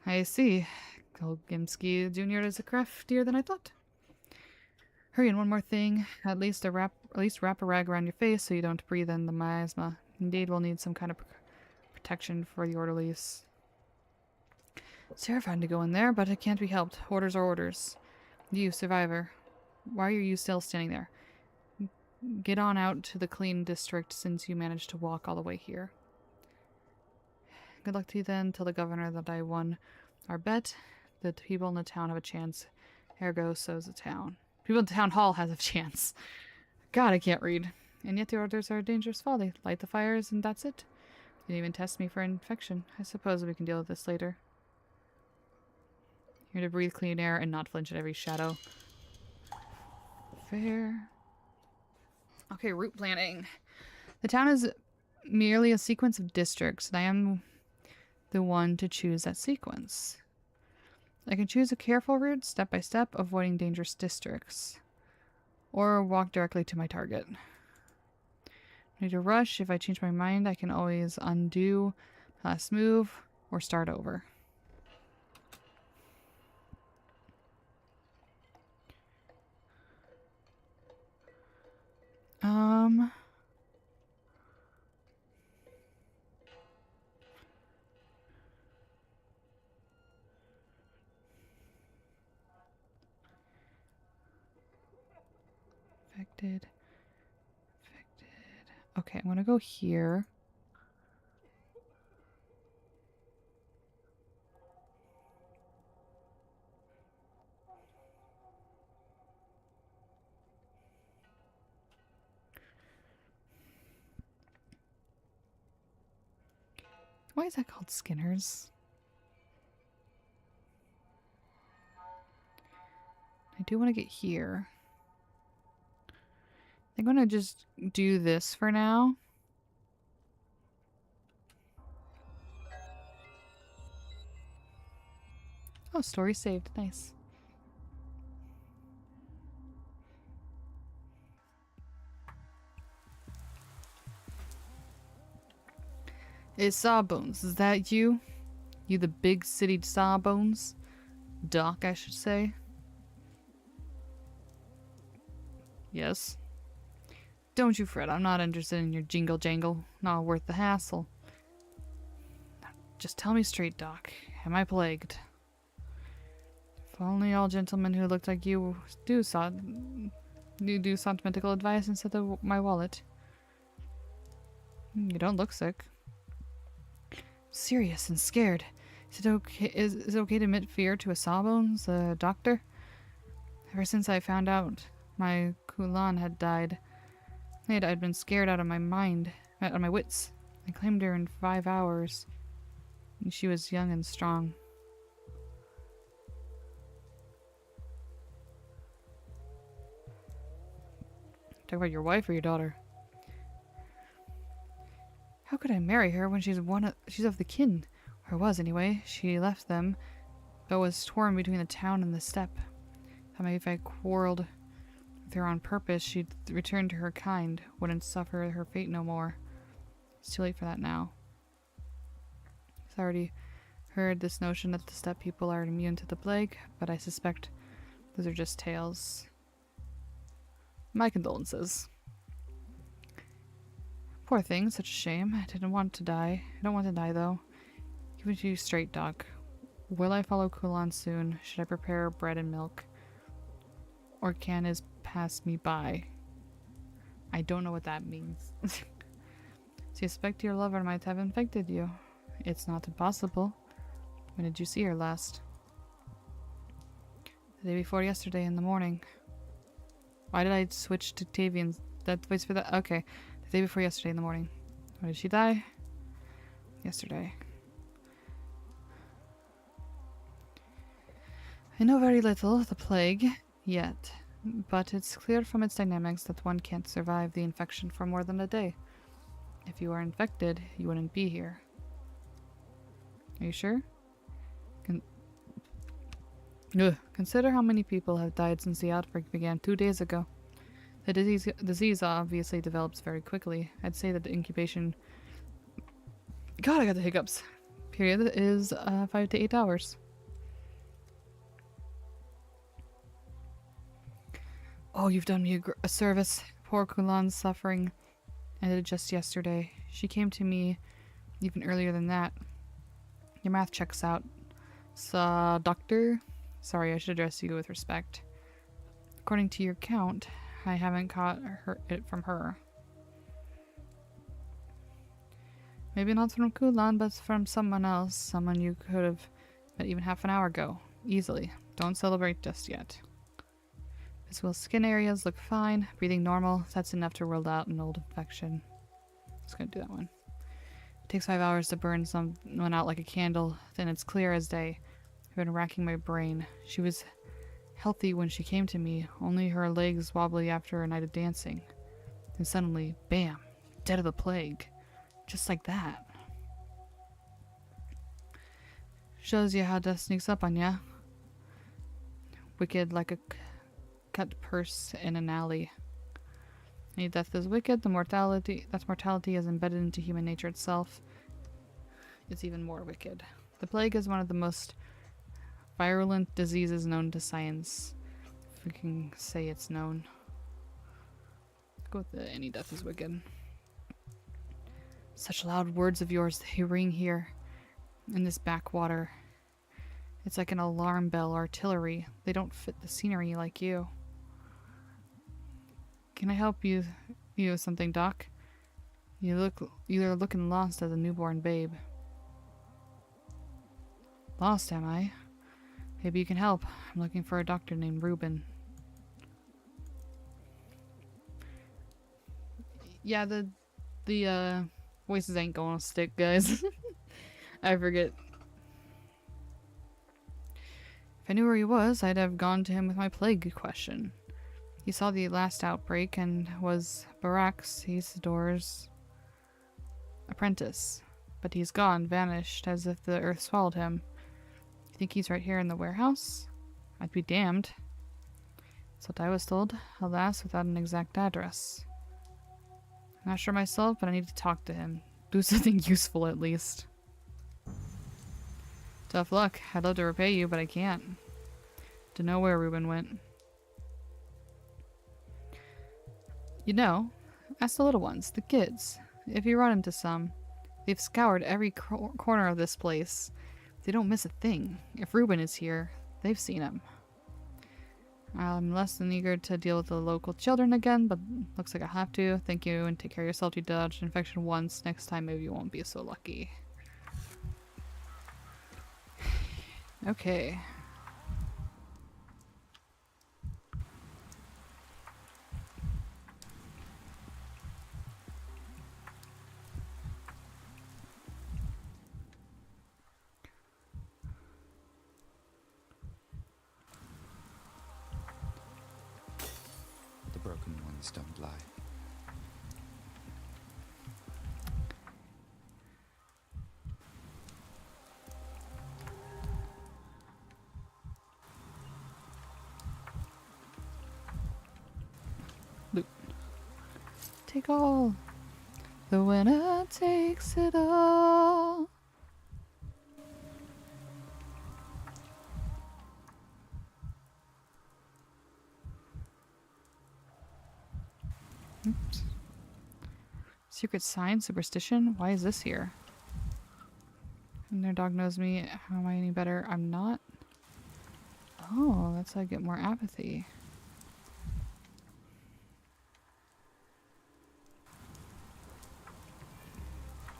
I see. Golgimsky Jr. is craftier than I thought. Hurry, and one more thing. At least wrap a rag around your face so you don't breathe in the miasma. Indeed, we'll need some kind of protection for the orderlies. It's terrifying to go in there, but it can't be helped. Orders are orders. You, survivor. Why are you still standing there? Get on out to the clean district since you managed to walk all the way here. Good luck to you then. Tell the governor that I won our bet. The people in the town have a chance. Ergo, so's the town. People in the town hall has a chance. God, I can't read. And yet the orders are a dangerous folly. Light the fires and that's it. You didn't even test me for infection. I suppose we can deal with this later. Here to breathe clean air and not flinch at every shadow. Fair. Okay, route planning. The town is merely a sequence of districts, and I am the one to choose that sequence. I can choose a careful route, step by step, avoiding dangerous districts. Or walk directly to my target. I need to rush. If I change my mind, I can always undo, last move, or start over. Infected. Okay, I'm gonna go here. Why is that called Skinner's? I do want to get here. I'm gonna just do this for now. Oh, story saved. Nice. It's Sawbones. Is that you? You the big city Sawbones? Doc, I should say. Yes. Don't you fret. I'm not interested in your jingle jangle. Not worth the hassle. Just tell me straight, Doc. Am I plagued? If only all gentlemen who looked like you do sought medical advice instead of my wallet. You don't look sick. Serious and scared. Is it okay to admit fear to a Sawbones, doctor? Ever since I found out my Kulan had died, I'd been scared out of my mind, out of my wits. I claimed her in 5 hours. And she was young and strong. Talk about your wife or your daughter? How could I marry her when she's of the kin? Or was, anyway. She left them, but was torn between the town and the steppe. Thought maybe if I quarreled with her on purpose, she'd return to her kind, wouldn't suffer her fate no more. It's too late for that now. I've already heard this notion that the steppe people are immune to the plague, but I suspect those are just tales. My condolences. Poor thing, such a shame. I didn't want to die. I don't want to die, though. Give it to you straight, Doc. Will I follow Kulan soon? Should I prepare bread and milk? Or can his pass me by? I don't know what that means. Suspect your lover might have infected you. It's not impossible. When did you see her last? The day before yesterday in the morning. Why did I switch to Tavian's? That waits for that? Okay. The day before yesterday in the morning. When did she die? Yesterday. I know very little of the plague yet, but it's clear from its dynamics that one can't survive the infection for more than a day. If you are infected, you wouldn't be here. Are you sure? Consider how many people have died since the outbreak began 2 days ago. The disease obviously develops very quickly. I'd say that the incubation... God, I got the hiccups. Period is 5 to 8 hours. Oh, you've done me a service. Poor Kulan's suffering ended just yesterday. She came to me even earlier than that. Your math checks out. So, doctor? Sorry, I should address you with respect. According to your count, I haven't caught it from her. Maybe not from Kulan, but from someone else. Someone you could have met even half an hour ago. Easily. Don't celebrate just yet. Visible skin areas look fine. Breathing normal. That's enough to rule out an old infection. Just gonna do that one. It takes 5 hours to burn someone out like a candle. Then it's clear as day. I've been racking my brain. She was healthy when she came to me, only her legs wobbly after a night of dancing. And suddenly, bam, dead of the plague. Just like that. Shows you how death sneaks up on ya. Wicked like a cut purse in an alley. Any death is wicked, that mortality is embedded into human nature itself. It's even more wicked. The plague is one of the most virulent diseases known to science. If we can say it's known. Go with the any death is wicked. Such loud words of yours, they ring here in this backwater. It's like an alarm bell artillery. They don't fit the scenery like you. Can I help you with something, Doc? You're looking lost as a newborn babe. Lost, am I? Maybe you can help. I'm looking for a doctor named Reuben. Yeah, the voices ain't gonna stick, guys. I forget. If I knew where he was, I'd have gone to him with my plague question. He saw the last outbreak and was Barak's, Isidor's apprentice. But he's gone, vanished, as if the earth swallowed him. You think he's right here in the warehouse? I'd be damned. That's what I was told, alas, without an exact address. I'm not sure myself, but I need to talk to him. Do something useful, at least. Tough luck. I'd love to repay you, but I can't. To know where Reuben went. You know, ask the little ones, the kids. If you run into some, they've scoured every corner of this place. They don't miss a thing. If Reuben is here, they've seen him. I'm less than eager to deal with the local children again, but looks like I have to. Thank you, and take care of yourself. You dodged infection once. Next time, maybe you won't be so lucky. Okay. The broken ones don't lie. Loot. Take all. The winner takes it all. Oops. Secret sign, superstition? Why is this here? And their dog knows me. How am I any better? I'm not. Oh, that's how I get more apathy.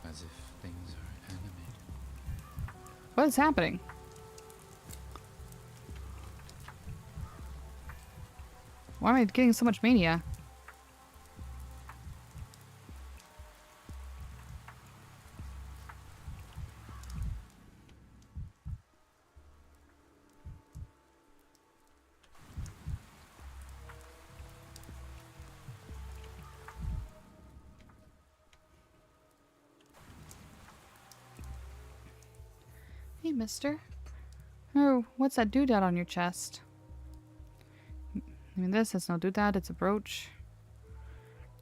As if things are animated. What is happening? Why am I getting so much mania? Hey, mister. Oh, what's that doodad on your chest? I mean, this is no doodad, it's a brooch.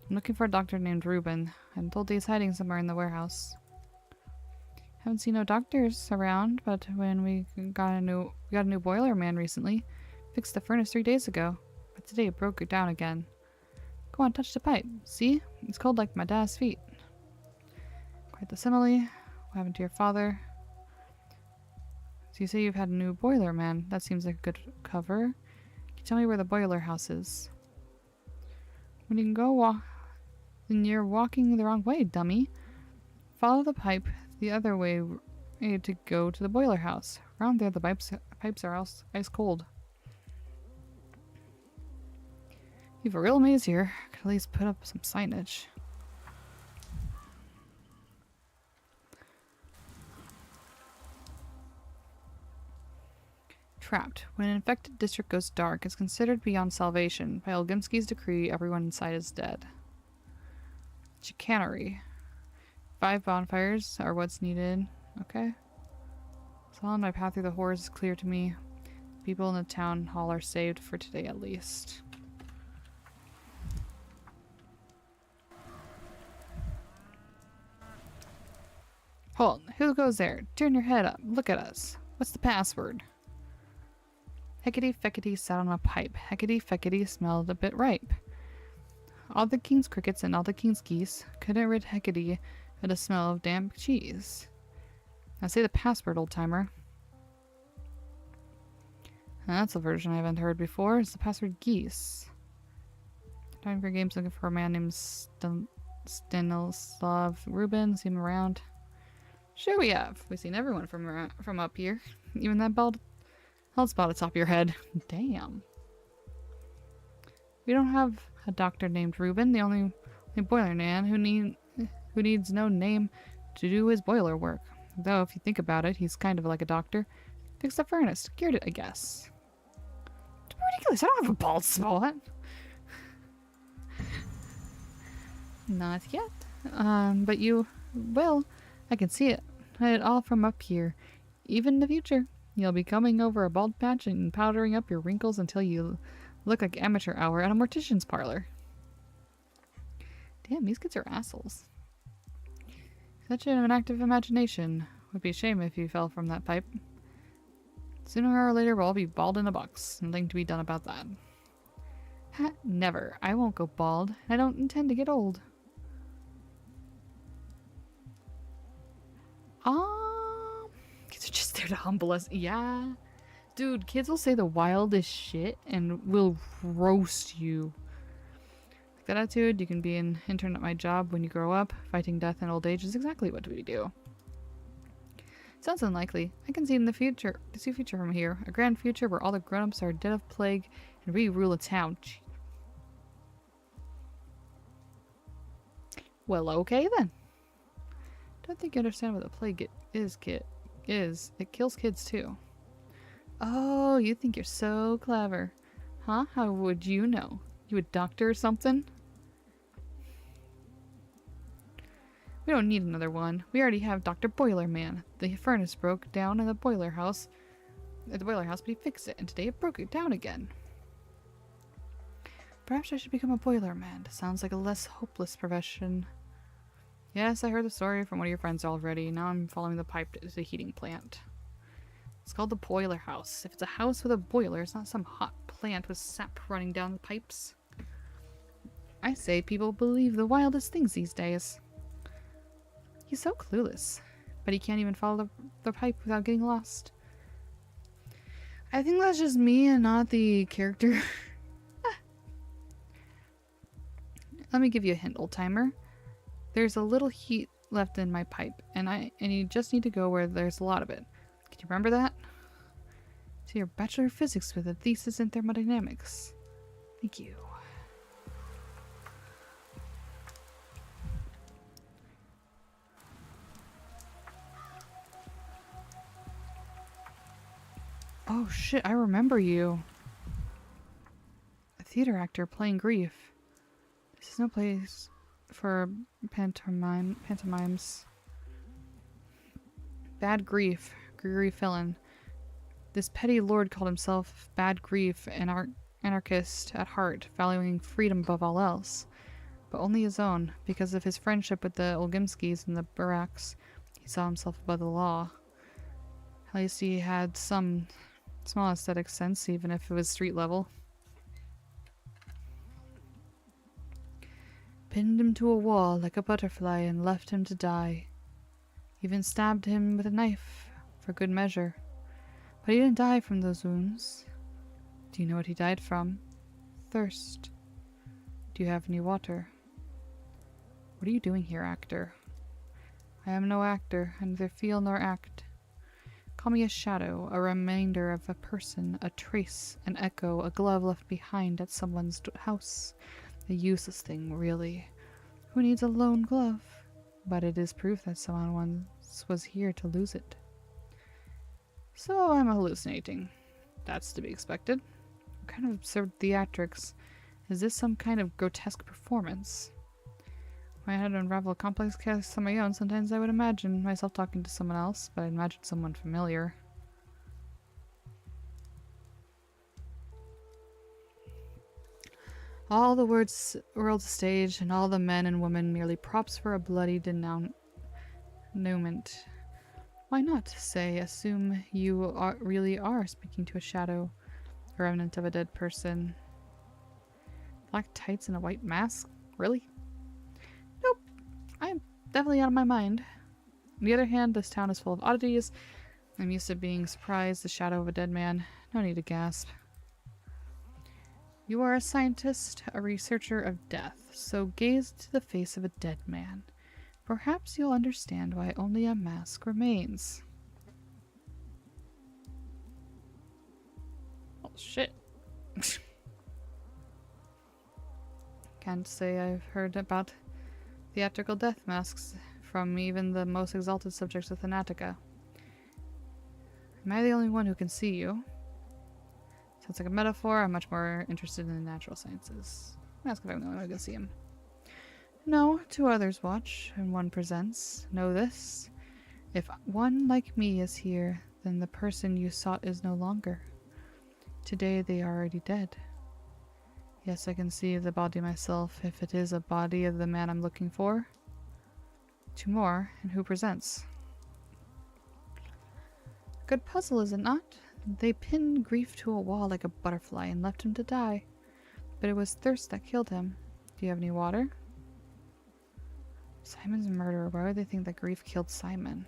I'm looking for a doctor named Reuben. I'm told he's hiding somewhere in the warehouse. Haven't seen no doctors around, but when we got a new boiler man recently. Fixed the furnace 3 days ago, but today it broke it down again. Go on, touch the pipe. See? It's cold like my dad's feet. Quite the simile. What happened to your father? So you say you've had a new boiler man. That seems like a good cover. Can you tell me where the boiler house is? When you can go walk, then you're walking the wrong way, dummy. Follow the pipe the other way to go to the boiler house. Around there, the pipes are ice cold. You've a real maze here. Could at least put up some signage. Trapped. When an infected district goes dark, it's considered beyond salvation. By Olgimski's decree, everyone inside is dead. Chicanery. 5 bonfires are what's needed. Okay. So on my path through the horrors is clear to me. People in the town hall are saved for today at least. Hold. Who goes there? Turn your head up. Look at us. What's the password? Heckety feckety sat on a pipe. Heckety feckety smelled a bit ripe. All the king's crickets and all the king's geese couldn't rid Heckety of the smell of damp cheese. Now say the password, old timer. That's a version I haven't heard before. It's the password geese. Time for games looking for a man named Stanislav Rubin. See him around. Sure we have. We've seen everyone from up here. Even that bald spot atop your head. Damn. We don't have a doctor named Rubin. The only boiler man who needs no name to do his boiler work. Though, if you think about it, he's kind of like a doctor. Fixed the furnace, cured it, I guess. It's ridiculous. I don't have a bald spot. Not yet. But you will. I can see it. It all from up here. Even in the future, you'll be coming over a bald patch and powdering up your wrinkles until you look like amateur hour at a mortician's parlor. Damn, these kids are assholes. Such an active imagination. Would be a shame if you fell from that pipe. Sooner or later, we'll all be bald in a box. Nothing to be done about that. Ha, never. I won't go bald. I don't intend to get old. Kids are just there to humble us. Yeah. Dude, kids will say the wildest shit and will roast you. Like that attitude, you can be an intern at my job when you grow up. Fighting death and old age is exactly what we do. Sounds unlikely. I can see in the future, from here. A grand future where all the grown-ups are dead of plague and we rule a town. Well, okay then. Don't think you understand what the plague is. It kills kids too. Oh, you think you're so clever. Huh? How would you know? You a doctor or something? We don't need another one. We already have Dr. Boiler Man. The furnace broke down in the boiler house. At the boiler house, but he fixed it, and today it broke it down again. Perhaps I should become a boiler man. Sounds like a less hopeless profession. Yes, I heard the story from one of your friends already. Now I'm following the pipe to the heating plant. It's called the boiler house. If it's a house with a boiler, it's not some hot plant with sap running down the pipes. I say people believe the wildest things these days. He's so clueless, but he can't even follow the pipe without getting lost. I think that's just me and not the character. Let me give you a hint, old timer. There's a little heat left in my pipe, and you just need to go where there's a lot of it. Can you remember that? To your Bachelor of Physics with a thesis in thermodynamics. Thank you. Oh shit, I remember you. A theater actor playing grief. This is no place for pantomimes. Bad Grief, Grief villain. This petty lord called himself Bad Grief, an anarchist at heart, valuing freedom above all else. But only his own, because of his friendship with the Olgimskis and the Baraks. He saw himself above the law. At least he had some small aesthetic sense, even if it was street level. Pinned him to a wall like a butterfly and left him to die. Even stabbed him with a knife for good measure. But he didn't die from those wounds. Do you know what he died from? Thirst. Do you have any water? What are you doing here, actor? I am no actor. I neither feel nor act. Call me a shadow, a reminder of a person, a trace, an echo, a glove left behind at someone's house. A useless thing, really. Who needs a lone glove? But it is proof that someone once was here to lose it. So I'm hallucinating. That's to be expected. What kind of absurd theatrics? Is this some kind of grotesque performance? When I had to unravel a complex case on my own, sometimes I would imagine myself talking to someone else, but I'd imagine someone familiar. All the world's stage, and all the men and women merely props for a bloody denouement. Why not, say, assume you really are speaking to a shadow, a remnant of a dead person? Black tights and a white mask? Really? Nope. I'm definitely out of my mind. On the other hand, this town is full of oddities. I'm used to being surprised, the shadow of a dead man. No need to gasp. You are a scientist, a researcher of death, so gaze to the face of a dead man. Perhaps you'll understand why only a mask remains. Oh shit. Can't say I've heard about theatrical death masks from even the most exalted subjects of Thanatica. Am I the only one who can see you? Sounds like a metaphor. I'm much more interested in the natural sciences. Ask if I'm the only one who can see him. No, two others watch, and one presents. Know this. If one like me is here, then the person you sought is no longer. Today they are already dead. Yes, I can see the body myself, if it is a body of the man I'm looking for. Two more, and who presents? Good puzzle, is it not? They pinned Grief to a wall like a butterfly and left him to die. But it was thirst that killed him. Do you have any water? Simon's murderer. Why would they think that Grief killed Simon?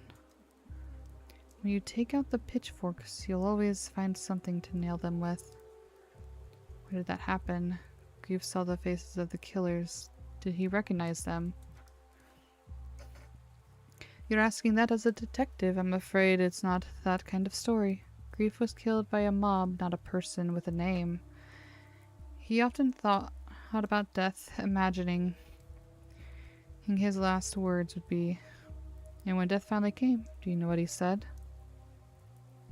When you take out the pitchforks, you'll always find something to nail them with. Where did that happen? Grief saw the faces of the killers. Did he recognize them? You're asking that as a detective. I'm afraid it's not that kind of story. Grief was killed by a mob, not a person with a name. He often thought about death, imagining his last words would be. And when death finally came, do you know what he said?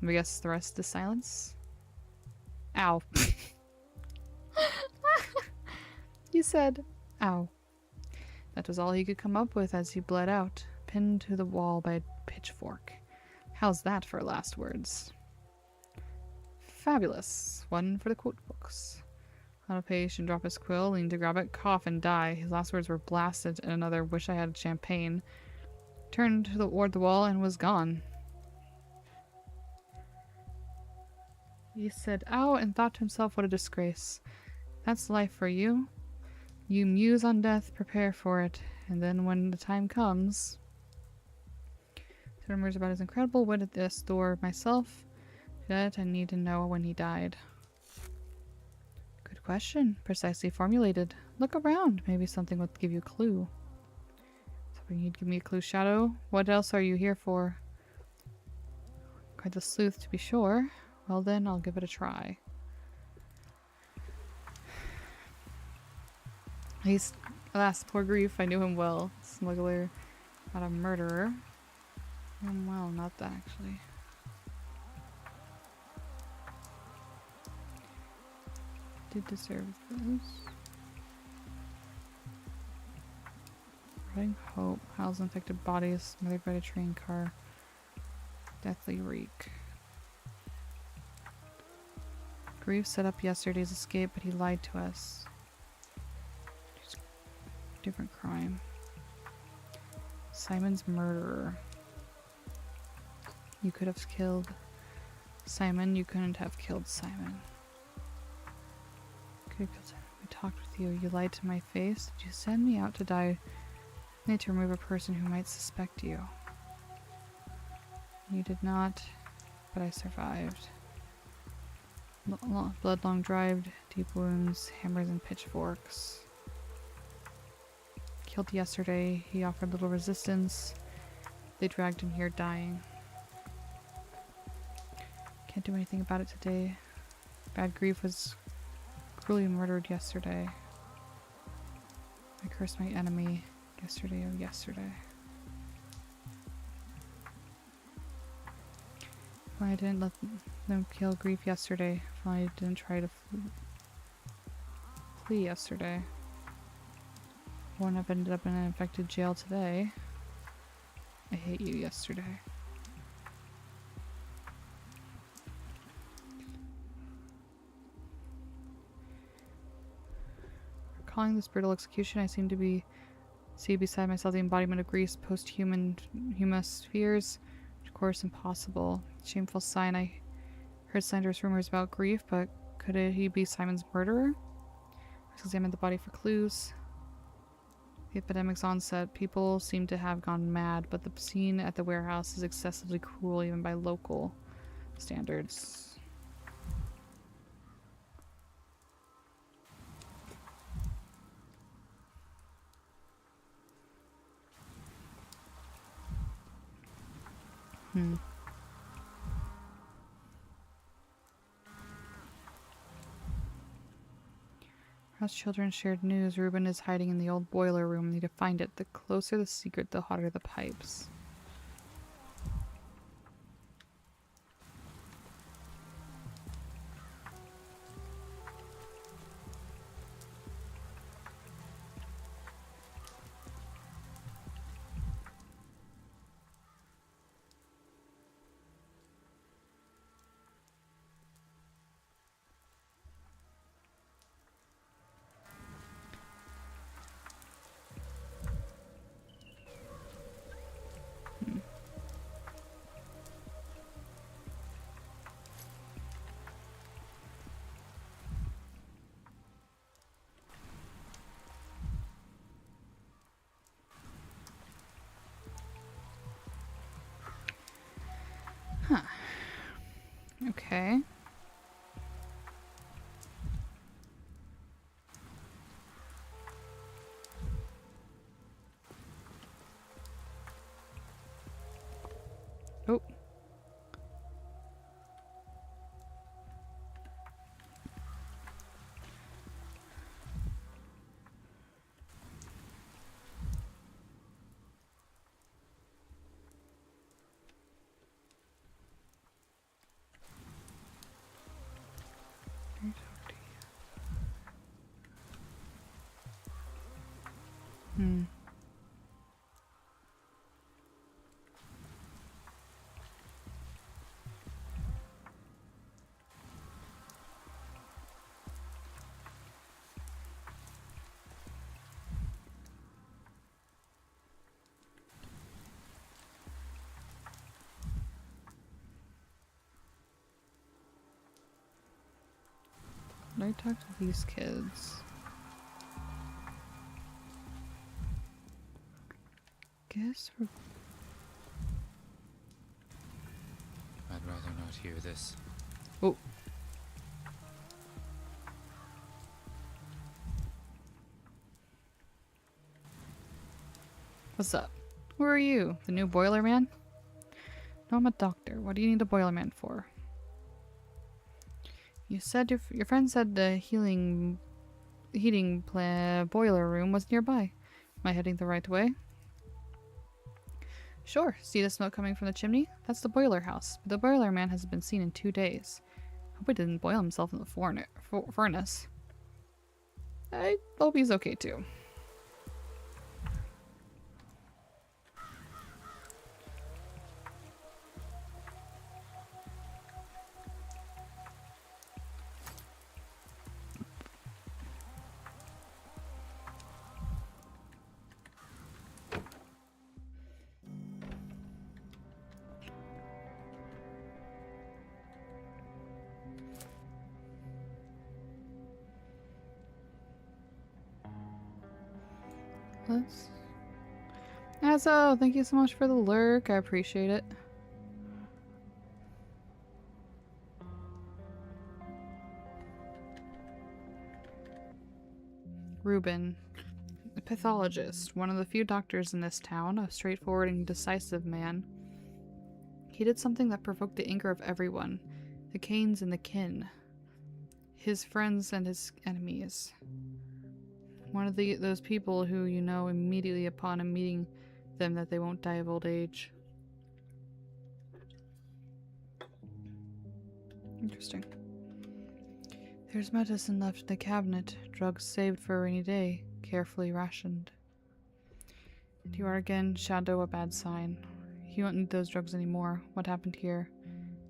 I guess the rest is silence. Ow. He said, ow. That was all he could come up with as he bled out, pinned to the wall by a pitchfork. How's that for last words? Fabulous. One for the quote books. On a page and drop his quill, lean to grab it, cough and die. His last words were blasted, and another wish I had champagne. Turned toward the wall and was gone. He said, ow, and thought to himself, what a disgrace. That's life for you. You muse on death, prepare for it, and then when the time comes... Rumors about his incredible wit at this door myself, yet I need to know when he died. Good question. Precisely formulated. Look around. Maybe something would give you a clue. Something you'd give me a clue, Shadow? What else are you here for? Quite the sleuth, to be sure. Well then, I'll give it a try. He's, alas, poor Grief. I knew him well. Smuggler, not a murderer. Well, not that actually. Did deserve those. Rotting hope. House infected bodies smothered by a train car. Deathly reek. Grief set up yesterday's escape, but he lied to us. Different crime. Simon's murderer. You could have killed Simon. You couldn't have killed Simon. Could have killed Simon. We talked with you. You lied to my face. Did you send me out to die? I need to remove a person who might suspect you. You did not, but I survived. Blood long drive, deep wounds, hammers and pitchforks. Killed yesterday. He offered little resistance. They dragged him here dying. Can't do anything about it today. Bad Grief was cruelly murdered yesterday. I cursed my enemy yesterday of yesterday. If I didn't let them kill Grief yesterday, if I didn't try to flee yesterday, I wouldn't have ended up in an infected jail today. I hate you yesterday. Recalling this brutal execution, I seem to see beside myself the embodiment of Grief's post-human fears, which of course impossible. Shameful sign. I heard slanderous rumors about Grief, but could he be Simon's murderer? Let's examine the body for clues. The epidemic's onset. People seem to have gone mad, but the scene at the warehouse is excessively cruel even by local standards. As children shared news, Reuben is hiding in the old boiler room. Need to find it. The closer the secret, the hotter the pipes. Huh. Okay. Oh. Hmm. Can I talk to these kids? Guess we're... I'd rather not hear this. Oh. What's up? Who are you? The new boiler man? No, I'm a doctor. What do you need a boiler man for? You said your friend said the heating boiler room was nearby. Am I heading the right way? Sure. See the smoke coming from the chimney? That's the boiler house. But the boiler man hasn't been seen in 2 days. Hope he didn't boil himself in the furnace. I hope he's okay too. Asso, thank you so much for the lurk. I appreciate it. Reuben, a pathologist, one of the few doctors in this town, a straightforward and decisive man. He did something that provoked the anger of everyone, the Canes and the kin, his friends and his enemies. One of those people who you know immediately upon meeting them that they won't die of old age. Interesting. There's medicine left in the cabinet, drugs saved for a rainy day, carefully rationed. And you are again, Shadow, a bad sign. You don't need those drugs anymore. What happened here?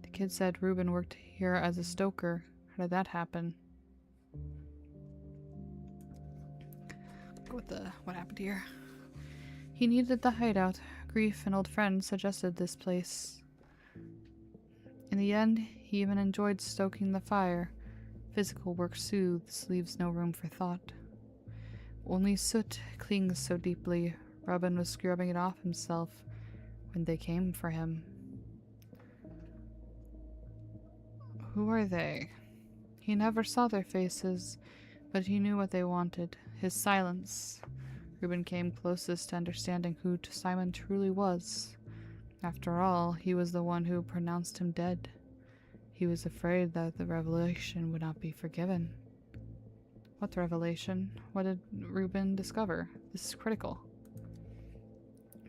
The kid said Reuben worked here as a stoker. How did that happen? Go with the what happened here. He needed the hideout. Grief, an old friend, suggested this place. In the end, he even enjoyed stoking the fire. Physical work soothes, leaves no room for thought. Only soot clings so deeply. Robin was scrubbing it off himself when they came for him. Who are they? He never saw their faces, but he knew what they wanted. His silence. Reuben came closest to understanding who Simon truly was. After all, he was the one who pronounced him dead. He was afraid that the revelation would not be forgiven. What revelation? What did Reuben discover? This is critical.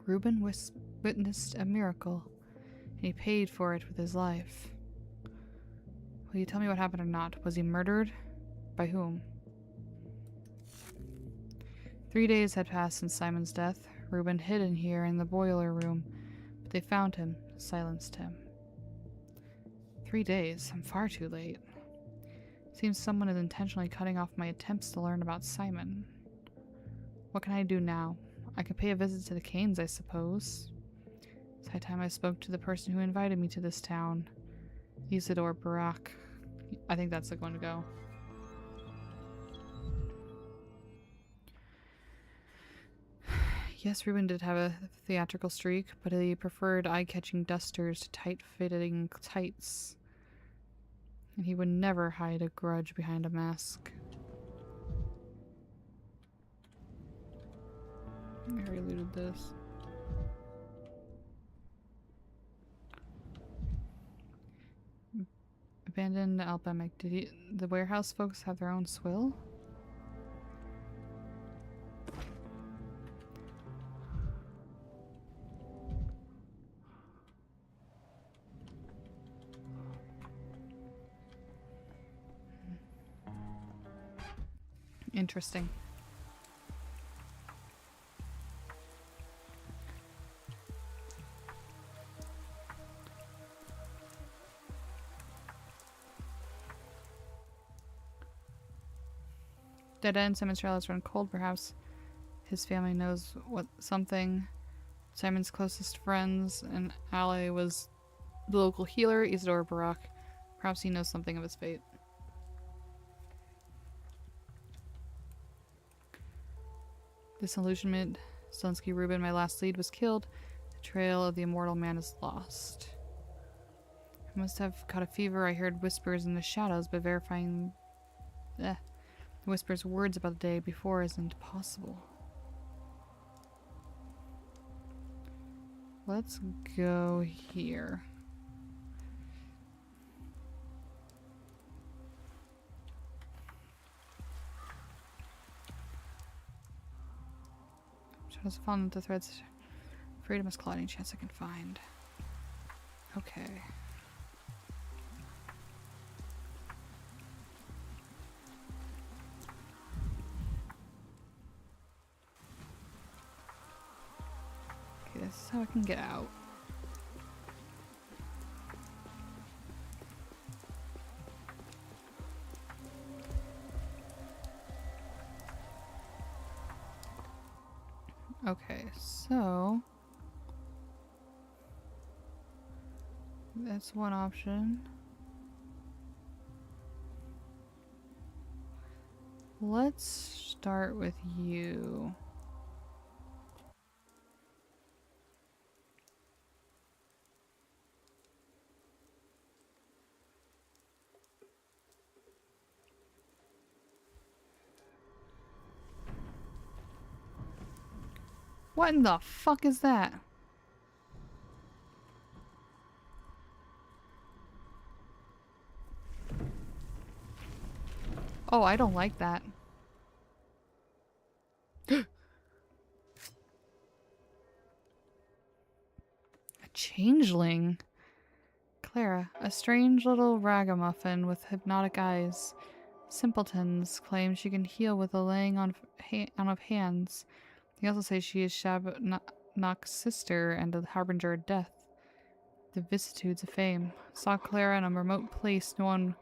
Reuben witnessed a miracle, and he paid for it with his life. Will you tell me what happened or not? Was he murdered? By whom? 3 days had passed since Simon's death. Reuben hid in here in the boiler room, but they found him, silenced him. 3 days? I'm far too late. Seems someone is intentionally cutting off my attempts to learn about Simon. What can I do now? I could pay a visit to the Canes, I suppose. It's high time I spoke to the person who invited me to this town. Isidore Barak. I think that's the one to go. Yes, Reuben did have a theatrical streak, but he preferred eye-catching dusters to tight-fitting tights. And he would never hide a grudge behind a mask. I already looted this. Abandoned Alchemic. Did the warehouse folks have their own swill? Interesting. Dead end. Simon's trail has run cold. Perhaps his family knows what something. Simon's closest friends and ally was the local healer, Isidore Barak. Perhaps he knows something of his fate. Disillusionment. Stonsky Reuben, my last lead, was killed. The trail of the immortal man is lost. I must have caught a fever. I heard whispers in the shadows, but verifying the whispers words about the day before isn't possible. Let's go here. Shadows fall into threads. Freedom is clawing any chance I can find. Okay. Okay, this is how I can get out. Okay, so that's one option. Let's start with you. What in the fuck is that? Oh, I don't like that. A changeling. Clara, a strange little ragamuffin with hypnotic eyes. Simpletons claim she can heal with the laying on of hands. They also say she is Shabnak's sister and a harbinger of death. The vicissitudes of fame. Saw Clara in a remote place no one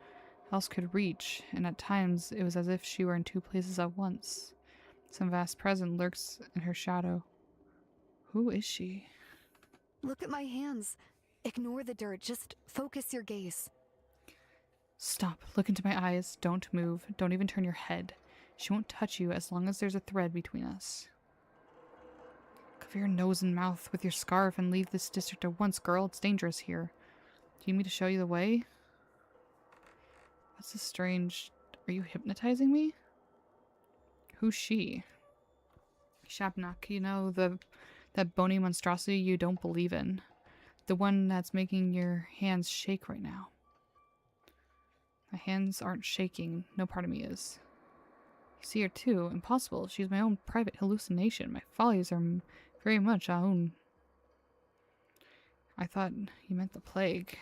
else could reach, and at times it was as if she were in two places at once. Some vast presence lurks in her shadow. Who is she? Look at my hands. Ignore the dirt. Just focus your gaze. Stop. Look into my eyes. Don't move. Don't even turn your head. She won't touch you as long as there's a thread between us. Cover your nose and mouth with your scarf and leave this district at once, girl. It's dangerous here. Do you need me to show you the way? What's this strange... Are you hypnotizing me? Who's she? Shabnak, you know, that bony monstrosity you don't believe in. The one that's making your hands shake right now. My hands aren't shaking. No part of me is. You see her too. Impossible. She's my own private hallucination. My follies are very much our own. I thought you meant the plague.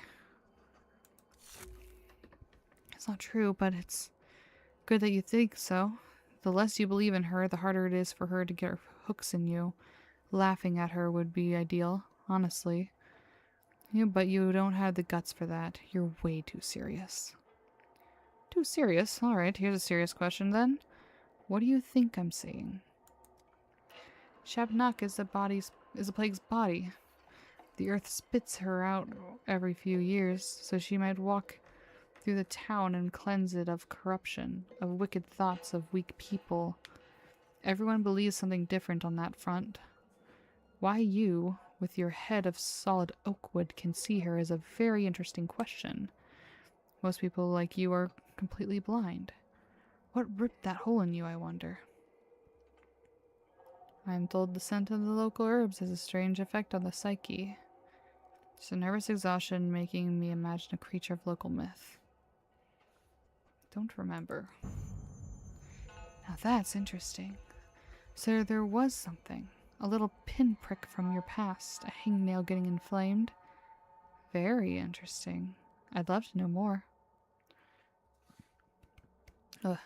It's not true, but it's good that you think so. The less you believe in her, the harder it is for her to get her hooks in you. Laughing at her would be ideal, honestly. Yeah, but you don't have the guts for that. You're way too serious. Too serious? Alright, here's a serious question then. What do you think I'm saying? Shabnak is a plague's body. The earth spits her out every few years, so she might walk through the town and cleanse it of corruption, of wicked thoughts, of weak people. Everyone believes something different on that front. Why you, with your head of solid oak wood, can see her is a very interesting question. Most people like you are completely blind. What ripped that hole in you, I wonder? I am told the scent of the local herbs has a strange effect on the psyche. It's a nervous exhaustion making me imagine a creature of local myth. Don't remember. Now that's interesting. So there was something. A little pinprick from your past. A hangnail getting inflamed. Very interesting. I'd love to know more. Ugh.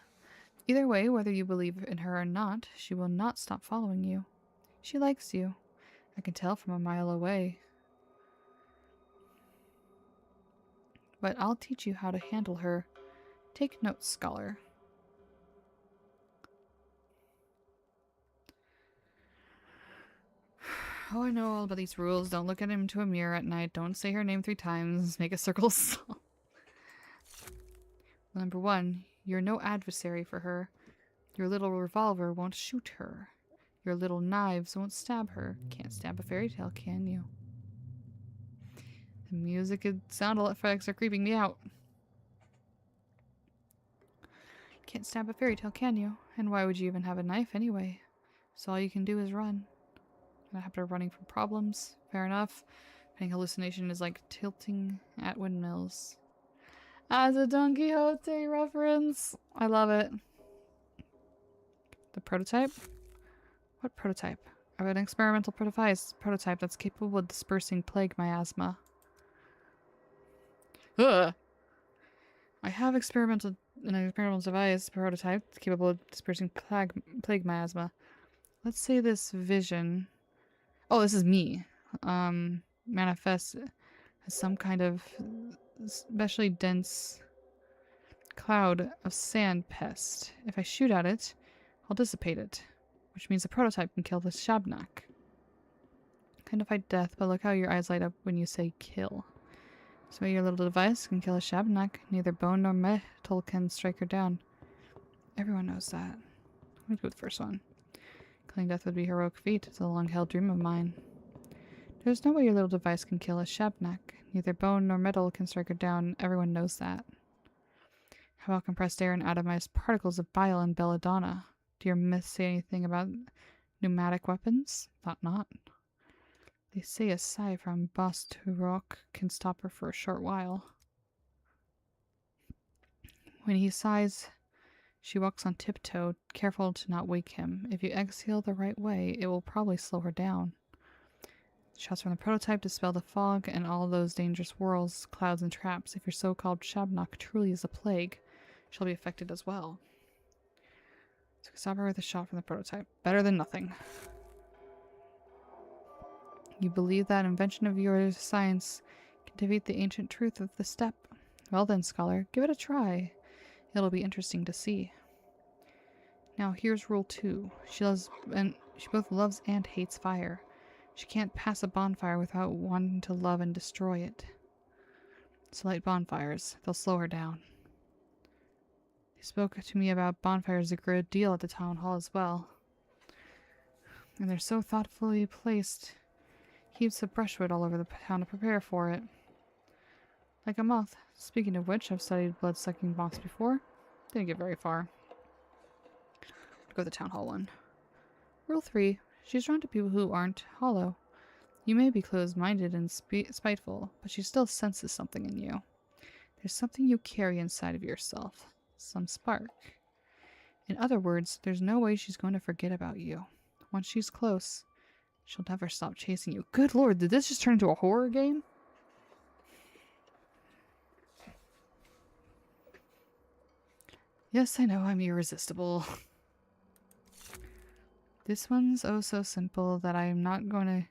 Either way, whether you believe in her or not, she will not stop following you. She likes you. I can tell from a mile away. But I'll teach you how to handle her. Take notes, scholar. Oh, I know all about these rules. Don't look at him into a mirror at night. Don't say her name 3 times. Make a circle. Number 1, you're no adversary for her. Your little revolver won't shoot her. Your little knives won't stab her. Can't stab a fairy tale, can you? The music and sound effects are creeping me out. Can't stab a fairy tale, can you? And why would you even have a knife anyway? So all you can do is run. And I have to running from problems. Fair enough. Having hallucination is like tilting at windmills. As a Don Quixote reference. I love it. The prototype? What prototype? I have an experimental prototype that's capable of dispersing plague miasma. Ugh. I have an experimental device prototype that's capable of dispersing plague miasma. Let's say this vision. Oh, this is me. Manifests as some kind of especially dense cloud of sand pest. If I shoot at it, I'll dissipate it, which means the prototype can kill the Shabnak. Kind of fight death, but look how your eyes light up when you say kill. So your little device can kill a Shabnak. Neither bone nor metal can strike her down. Everyone knows that. Let me go with the first one. Killing death would be a heroic feat. It's a long-held dream of mine. There's no way your little device can kill a Shabnak. Neither bone nor metal can strike her down. Everyone knows that. How about compressed air and atomized particles of bile and belladonna? Do your myths say anything about pneumatic weapons? Thought not. They say a sigh from Boss to Rock can stop her for a short while. When he sighs, she walks on tiptoe, careful to not wake him. If you exhale the right way, it will probably slow her down. Shots from the prototype dispel the fog and all those dangerous whirls, clouds, and traps. If your so-called Shabnak truly is a plague, she'll be affected as well. So stop her with a shot from the prototype. Better than nothing. You believe that invention of yours, science, can defeat the ancient truth of the step? Well then, scholar, give it a try. It'll be interesting to see. Now here's rule 2. She both loves and hates fire. She can't pass a bonfire without wanting to love and destroy it. So light bonfires. They'll slow her down. They spoke to me about bonfires a good deal at the town hall as well. And they're so thoughtfully placed. Heaps of brushwood all over the town to prepare for it. Like a moth. Speaking of which, I've studied blood-sucking moths before. Didn't get very far. Go with the town hall one. Rule 3. She's drawn to people who aren't hollow. You may be closed-minded and spiteful, but she still senses something in you. There's something you carry inside of yourself. Some spark. In other words, there's no way she's going to forget about you. Once she's close, she'll never stop chasing you. Good lord, did this just turn into a horror game? Yes, I know, I'm irresistible. This one's oh so simple that I'm not going to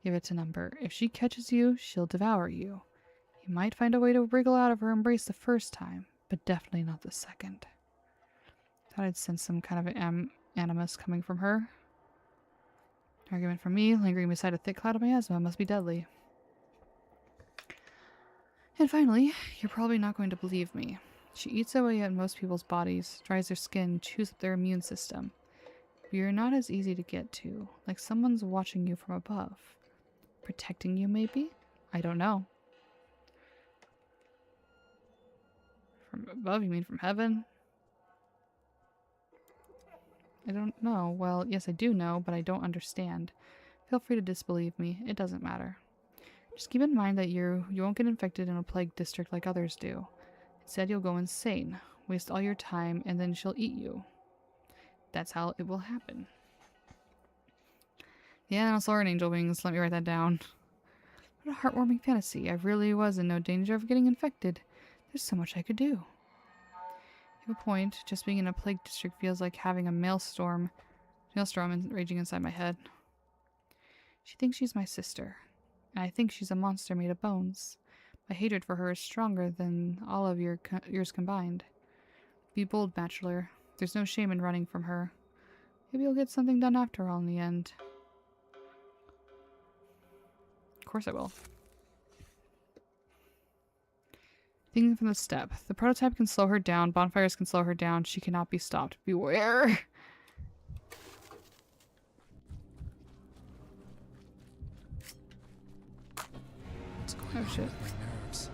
give it a number. If she catches you, she'll devour you. You might find a way to wriggle out of her embrace the first time, but definitely not the second. Thought I'd sense some kind of animus coming from her. Argument from me, lingering beside a thick cloud of miasma, must be deadly. And finally, you're probably not going to believe me. She eats away at most people's bodies, dries their skin, chews up their immune system. But you're not as easy to get to, like someone's watching you from above. Protecting you, maybe? I don't know. From above? You mean from heaven? I don't know. Well, yes, I do know, but I don't understand. Feel free to disbelieve me. It doesn't matter. Just keep in mind that you won't get infected in a plague district like others do. Instead, you'll go insane, waste all your time, and then she'll eat you. That's how it will happen. Yeah, I saw her in angel wings. Let me write that down. What a heartwarming fantasy. I really was in no danger of getting infected. There's so much I could do. You have a point. Just being in a plague district feels like having a maelstrom raging inside my head. She thinks she's my sister, and I think she's a monster made of bones. My hatred for her is stronger than all of yours combined. Be bold, bachelor. There's no shame in running from her. Maybe you'll get something done after all in the end. Of course I will. Thinking from the step. The prototype can slow her down. Bonfires can slow her down. She cannot be stopped. Beware! What's going Oh, on shit. with my nerves?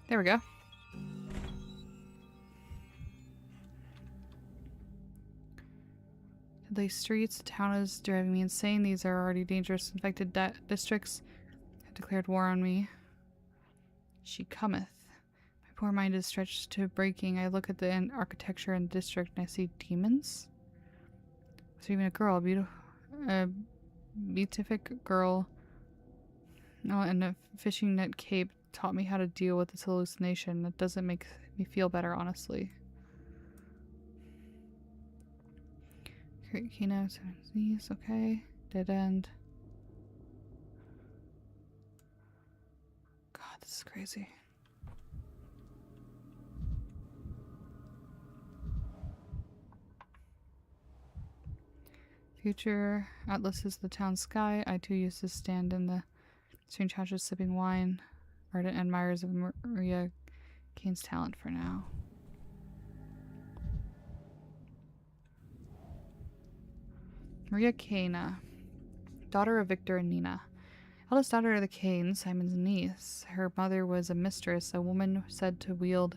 There we go. The streets, the town is driving me insane. These are already dangerous infected districts. Have declared war on me. She cometh. My poor mind is stretched to breaking. I look at the architecture in the district and I see demons. Is there even a girl? A beatific girl. Oh, and a fishing net cape taught me how to deal with this hallucination. It doesn't make me feel better, honestly. Great Kino, 7 Z's, okay. Dead end. God, this is crazy. Future. Atlas is the town sky. I too used to stand in the strange houses sipping wine. Ardent admirers of Maria Kane's talent for now. Maria Kane, daughter of Victor and Nina. Eldest daughter of the Kane, Simon's niece. Her mother was a mistress, a woman said to wield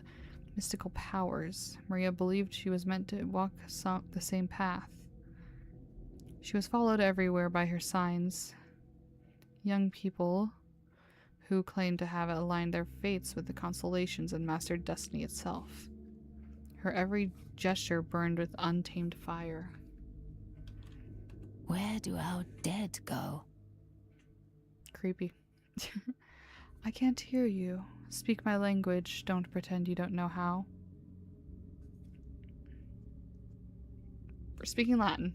mystical powers. Maria believed she was meant to walk the same path. She was followed everywhere by her signs. Young people who claimed to have aligned their fates with the constellations and mastered destiny itself. Her every gesture burned with untamed fire. Where do our dead go? Creepy. I can't hear you. Speak my language. Don't pretend you don't know how. We're speaking Latin.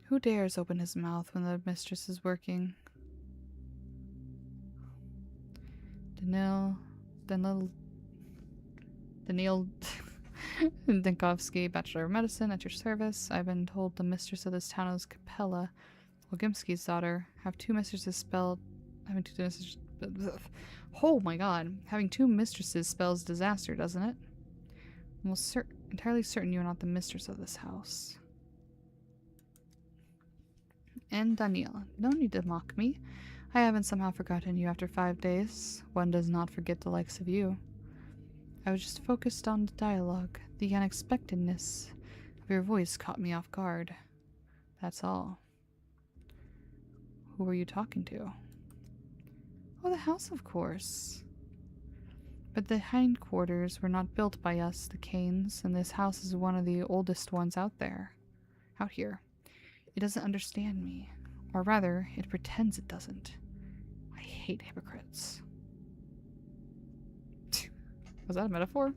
Who dares open his mouth when the mistress is working? Daniil Denkovsky, Bachelor of Medicine, at your service. I've been told the mistress of this town is Capella, Wilgimski's daughter. Having two mistresses spells disaster, doesn't it? I'm entirely certain you are not the mistress of this house. And Daniel, no need to mock me. I haven't somehow forgotten you after 5 days. One does not forget the likes of you. I was just focused on the dialogue. The unexpectedness of your voice caught me off guard. That's all. Who were you talking to? Oh, the house, of course. But the hindquarters were not built by us, the Canes, and this house is one of the oldest ones out here. It doesn't understand me. Or rather, it pretends it doesn't. I hate hypocrites. Was that a metaphor?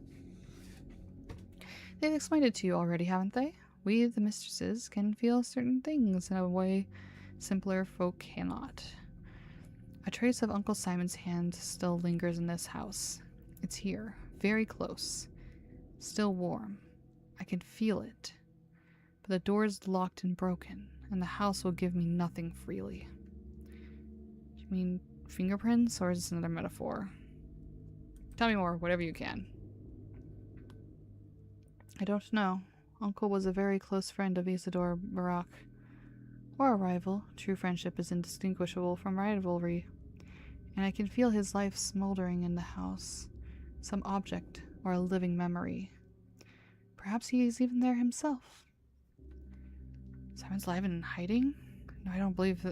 They've explained it to you already, haven't they? We, the mistresses, can feel certain things in a way simpler folk cannot. A trace of Uncle Simon's hand still lingers in this house. It's here, very close. Still warm. I can feel it. But the door is locked and broken, and the house will give me nothing freely. Do you mean fingerprints, or is this another metaphor? Tell me more, whatever you can. I don't know. Uncle was a very close friend of Isidore Barak. Or a rival. True friendship is indistinguishable from rivalry. And I can feel his life smoldering in the house. Some object or a living memory. Perhaps he is even there himself. Simon's alive and in hiding? No, I don't believe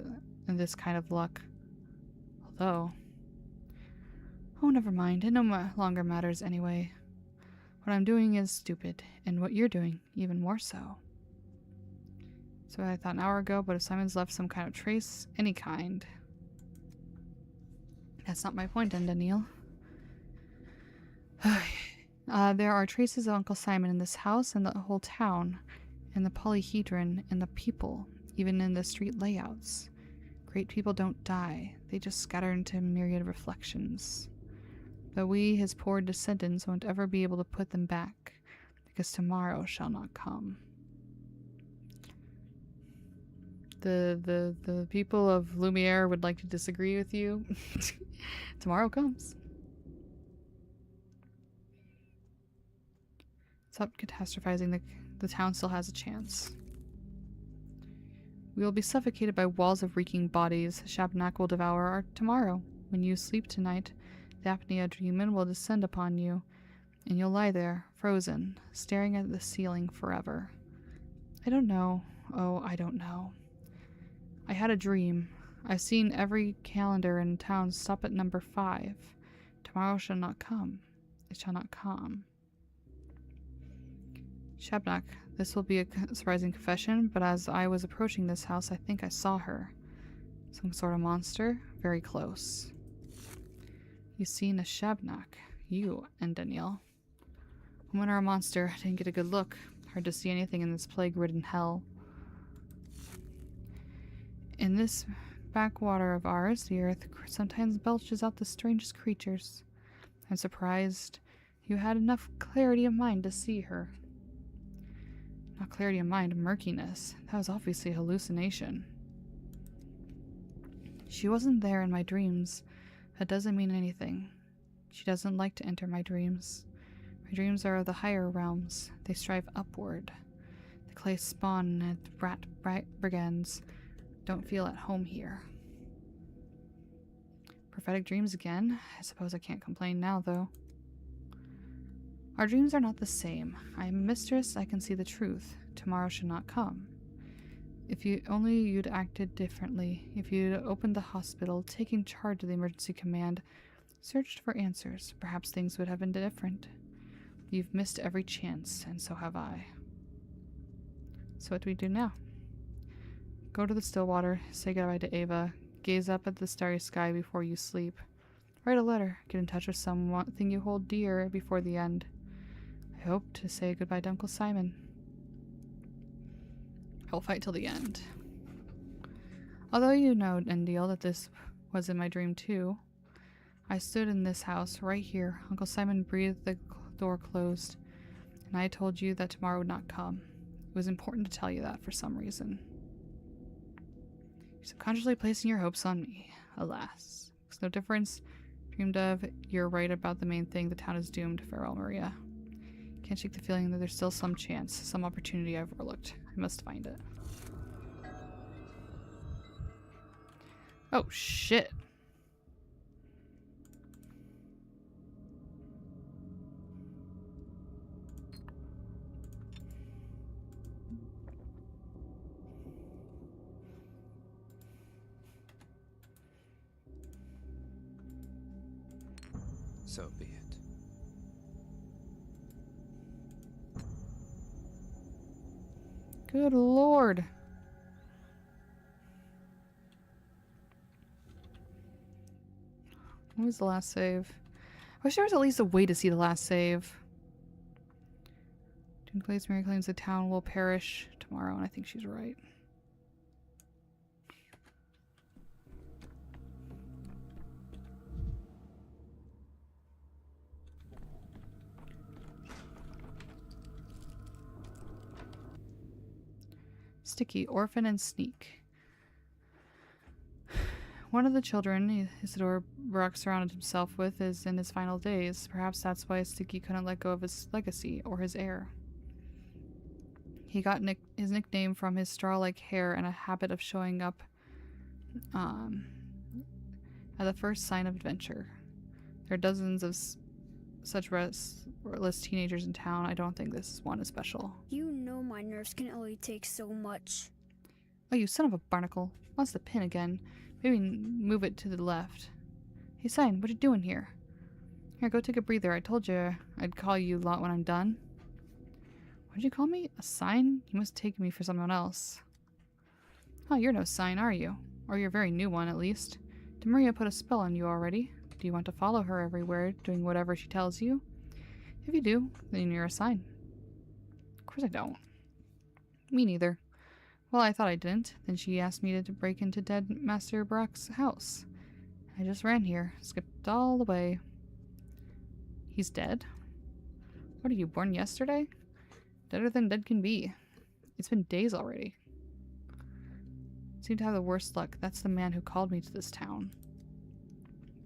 in this kind of luck. Although... Oh, never mind. It no longer matters anyway. What I'm doing is stupid, and what you're doing, even more so. So I thought an hour ago, but if Simon's left some kind of trace, any kind... That's not my point, Daniel. There are traces of Uncle Simon in this house and the whole town, in the polyhedron, in the people, even in the street layouts. Great people don't die, they just scatter into a myriad reflections. But we, his poor descendants, won't ever be able to put them back, because tomorrow shall not come. The people of Lumiere would like to disagree with you. Tomorrow comes. Stop catastrophizing. The town still has a chance. We will be suffocated by walls of reeking bodies. Shabnak will devour our tomorrow. When you sleep tonight, the apnea demon will descend upon you, and you'll lie there, frozen, staring at the ceiling forever. I don't know. Oh, I don't know. I had a dream. I've seen every calendar in town stop at number 5. Tomorrow shall not come. It shall not come. Shabnak, this will be a surprising confession, but as I was approaching this house, I think I saw her. Some sort of monster, very close. You seen a Shabnak, you and Daniel. Woman or a monster, I didn't get a good look. Hard to see anything in this plague-ridden hell. In this backwater of ours, the earth sometimes belches out the strangest creatures. I'm surprised you had enough clarity of mind to see her. Not clarity of mind, murkiness. That was obviously a hallucination. She wasn't there in my dreams. That doesn't mean anything. She doesn't like to enter my dreams. My dreams are of the higher realms. They strive upward. The clay spawn and rat brigands don't feel at home here. Prophetic dreams again? I suppose I can't complain now, though. Our dreams are not the same. I am a mistress, I can see the truth. Tomorrow should not come. If you'd acted differently, if you'd opened the hospital, taken charge of the emergency command, searched for answers, perhaps things would have been different. You've missed every chance, and so have I. So what do we do now? Go to the Stillwater, say goodbye to Ava, gaze up at the starry sky before you sleep. Write a letter, get in touch with something you hold dear before the end. I hope to say goodbye to Uncle Simon. I'll fight till the end. Although you know, Endil, that this was in my dream too. I stood in this house, right here. Uncle Simon breathed, the door closed, and I told you that tomorrow would not come. It was important to tell you that for some reason. You're subconsciously placing your hopes on me. Alas. Makes no difference. Dreamed of, you're right about the main thing. The town is doomed, farewell, Maria. Can't shake the feeling that there's still some chance, some opportunity I've overlooked. I must find it. Oh, shit. So be it. Good lord. What was the last save? I wish there was at least a way to see the last save. Doomed place, Mary claims the town will perish tomorrow, and I think she's right. Sticky, orphan, and sneak. One of the children Isidore Brock surrounded himself with is in his final days. Perhaps that's why Sticky couldn't let go of his legacy, or his heir. He got his nickname from his straw-like hair and a habit of showing up at the first sign of adventure. There are dozens of such restless teenagers in town. I don't think this one is special. You know my nerves can only take so much. Oh, you son of a barnacle. Lost the pin again. Maybe move it to the left. Hey, Sign, what you doing here? Here, go take a breather. I told you I'd call you a lot when I'm done. What'd you call me? A sign? You must take me for someone else. Oh, you're no sign, are you? Or you're a very new one, at least. Did Maria put a spell on you already? Do you want to follow her everywhere, doing whatever she tells you? If you do, then you're a sign. Of course I don't. Me neither. Well, I thought I didn't. Then she asked me to break into dead Master Brock's house. I just ran here, skipped all the way. He's dead? What, are you born yesterday? Deader than dead can be. It's been days already. Seem to have the worst luck. That's the man who called me to this town.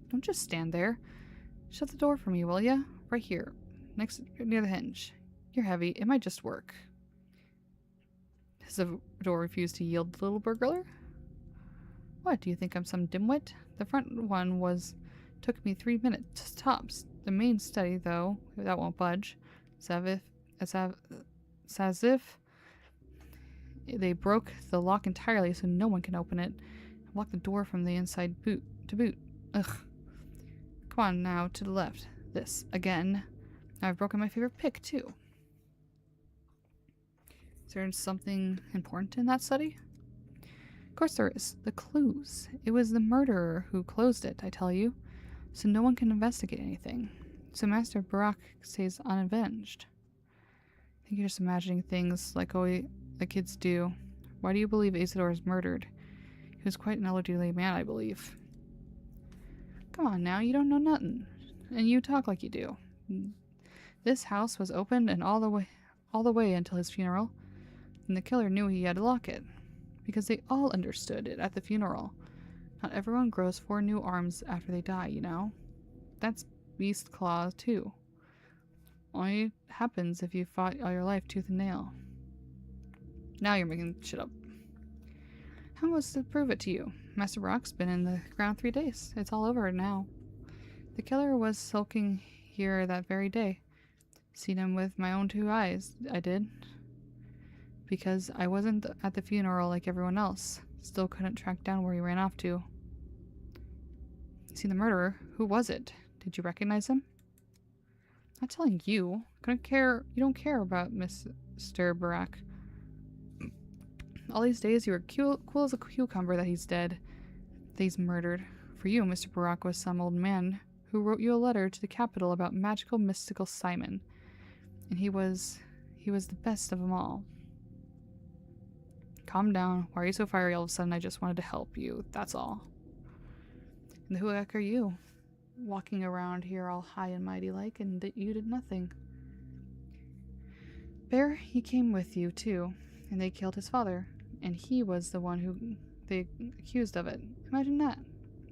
Don't just stand there. Shut the door for me, will ya? Right here, near the hinge. You're heavy. It might just work. Does the door refuse to yield, the little burglar? What, do you think I'm some dimwit? The front one took me 3 minutes tops. The main study, though, that won't budge. It's as if they broke the lock entirely so no one can open it. Lock the door from the inside to boot. Ugh. Come on now, to the left. This, again. Now I've broken my favorite pick, too. Is there something important in that study? Of course there is. The clues. It was the murderer who closed it, I tell you. So no one can investigate anything. So Master Brock stays unavenged. I think you're just imagining things like the kids do. Why do you believe Isidore is murdered? He was quite an elderly man, I believe. Come on now, you don't know nothing. And you talk like you do. This house was opened and all the way until his funeral. And the killer knew he had to lock it. Because they all understood it at the funeral. Not everyone grows 4 new arms after they die, you know? That's Beast Claw, too. Only happens if you fought all your life tooth and nail. Now you're making shit up. How was to prove it to you? Master Brock's been in the ground 3 days. It's all over now. The killer was sulking here that very day. Seen him with my own 2 eyes, I did. Because I wasn't at the funeral like everyone else. Still couldn't track down where he ran off to. See the murderer? Who was it? Did you recognize him? Not telling you. You don't care about Mr. Barak. All these days you were cool as a cucumber that he's dead. That he's murdered. For you, Mr. Barak was some old man who wrote you a letter to the capital about magical, mystical Simon. And he was the best of them all. Calm down. Why are you so fiery all of a sudden? I just wanted to help you. That's all. And who the heck are you? Walking around here all high and mighty like, and that you did nothing. Bear, he came with you too, and they killed his father, and he was the one who they accused of it. Imagine that.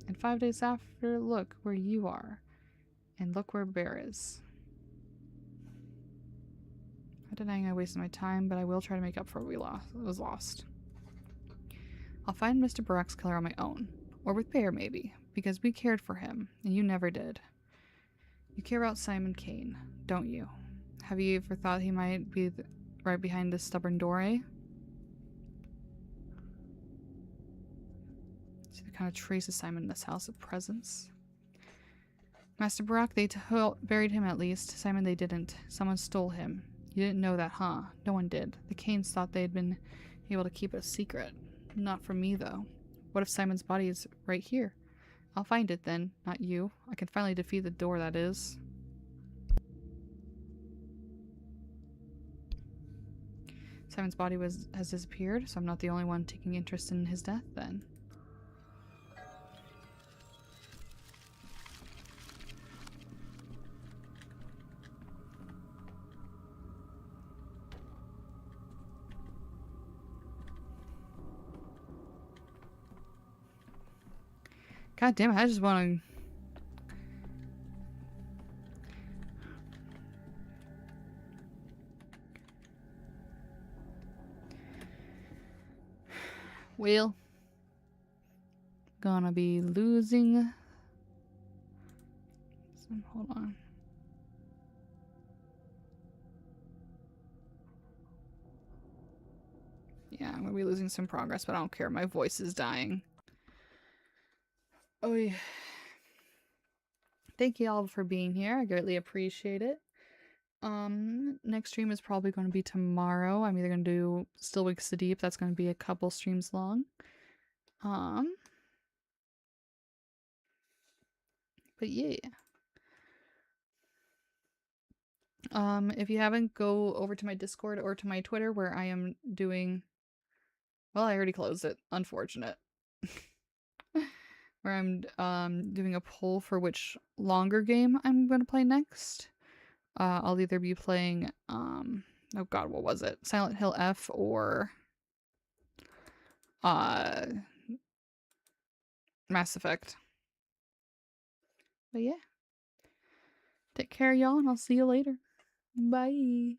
And 5 days after, look where you are, and look where Bear is. I'm denying I wasted my time, but I will try to make up for what was lost. I'll find Mr. Barack's killer on my own, or with Bear maybe, because we cared for him, and you never did. You care about Simon Kane, don't you? Have you ever thought he might be right behind this stubborn door, eh? So it kind of traces Simon in this house of presence. Master Barack, they buried him at least. Simon, they didn't. Someone stole him. You didn't know that, huh? No one did. The Kanes thought they'd been able to keep it a secret. Not from me, though. What if Simon's body is right here? I'll find it then, not you. I can finally defeat the door, that is. Simon's body has disappeared, so I'm not the only one taking interest in his death, then. God damn it, I just want to... Well, gonna be losing some. Hold on. Yeah, I'm gonna be losing some progress, but I don't care. My voice is dying. Oh yeah. Thank you all for being here. I greatly appreciate it. Next stream is probably going to be tomorrow. I'm either going to do Still Weeks to Deep. That's going to be a couple streams long. But yeah. If you haven't, go over to my Discord or to my Twitter where I am doing... Well, I already closed it. Unfortunate. Where I'm doing a poll for which longer game I'm going to play next. I'll either be playing, oh god, what was it? Silent Hill F or, Mass Effect. But yeah. Take care, y'all, and I'll see you later. Bye.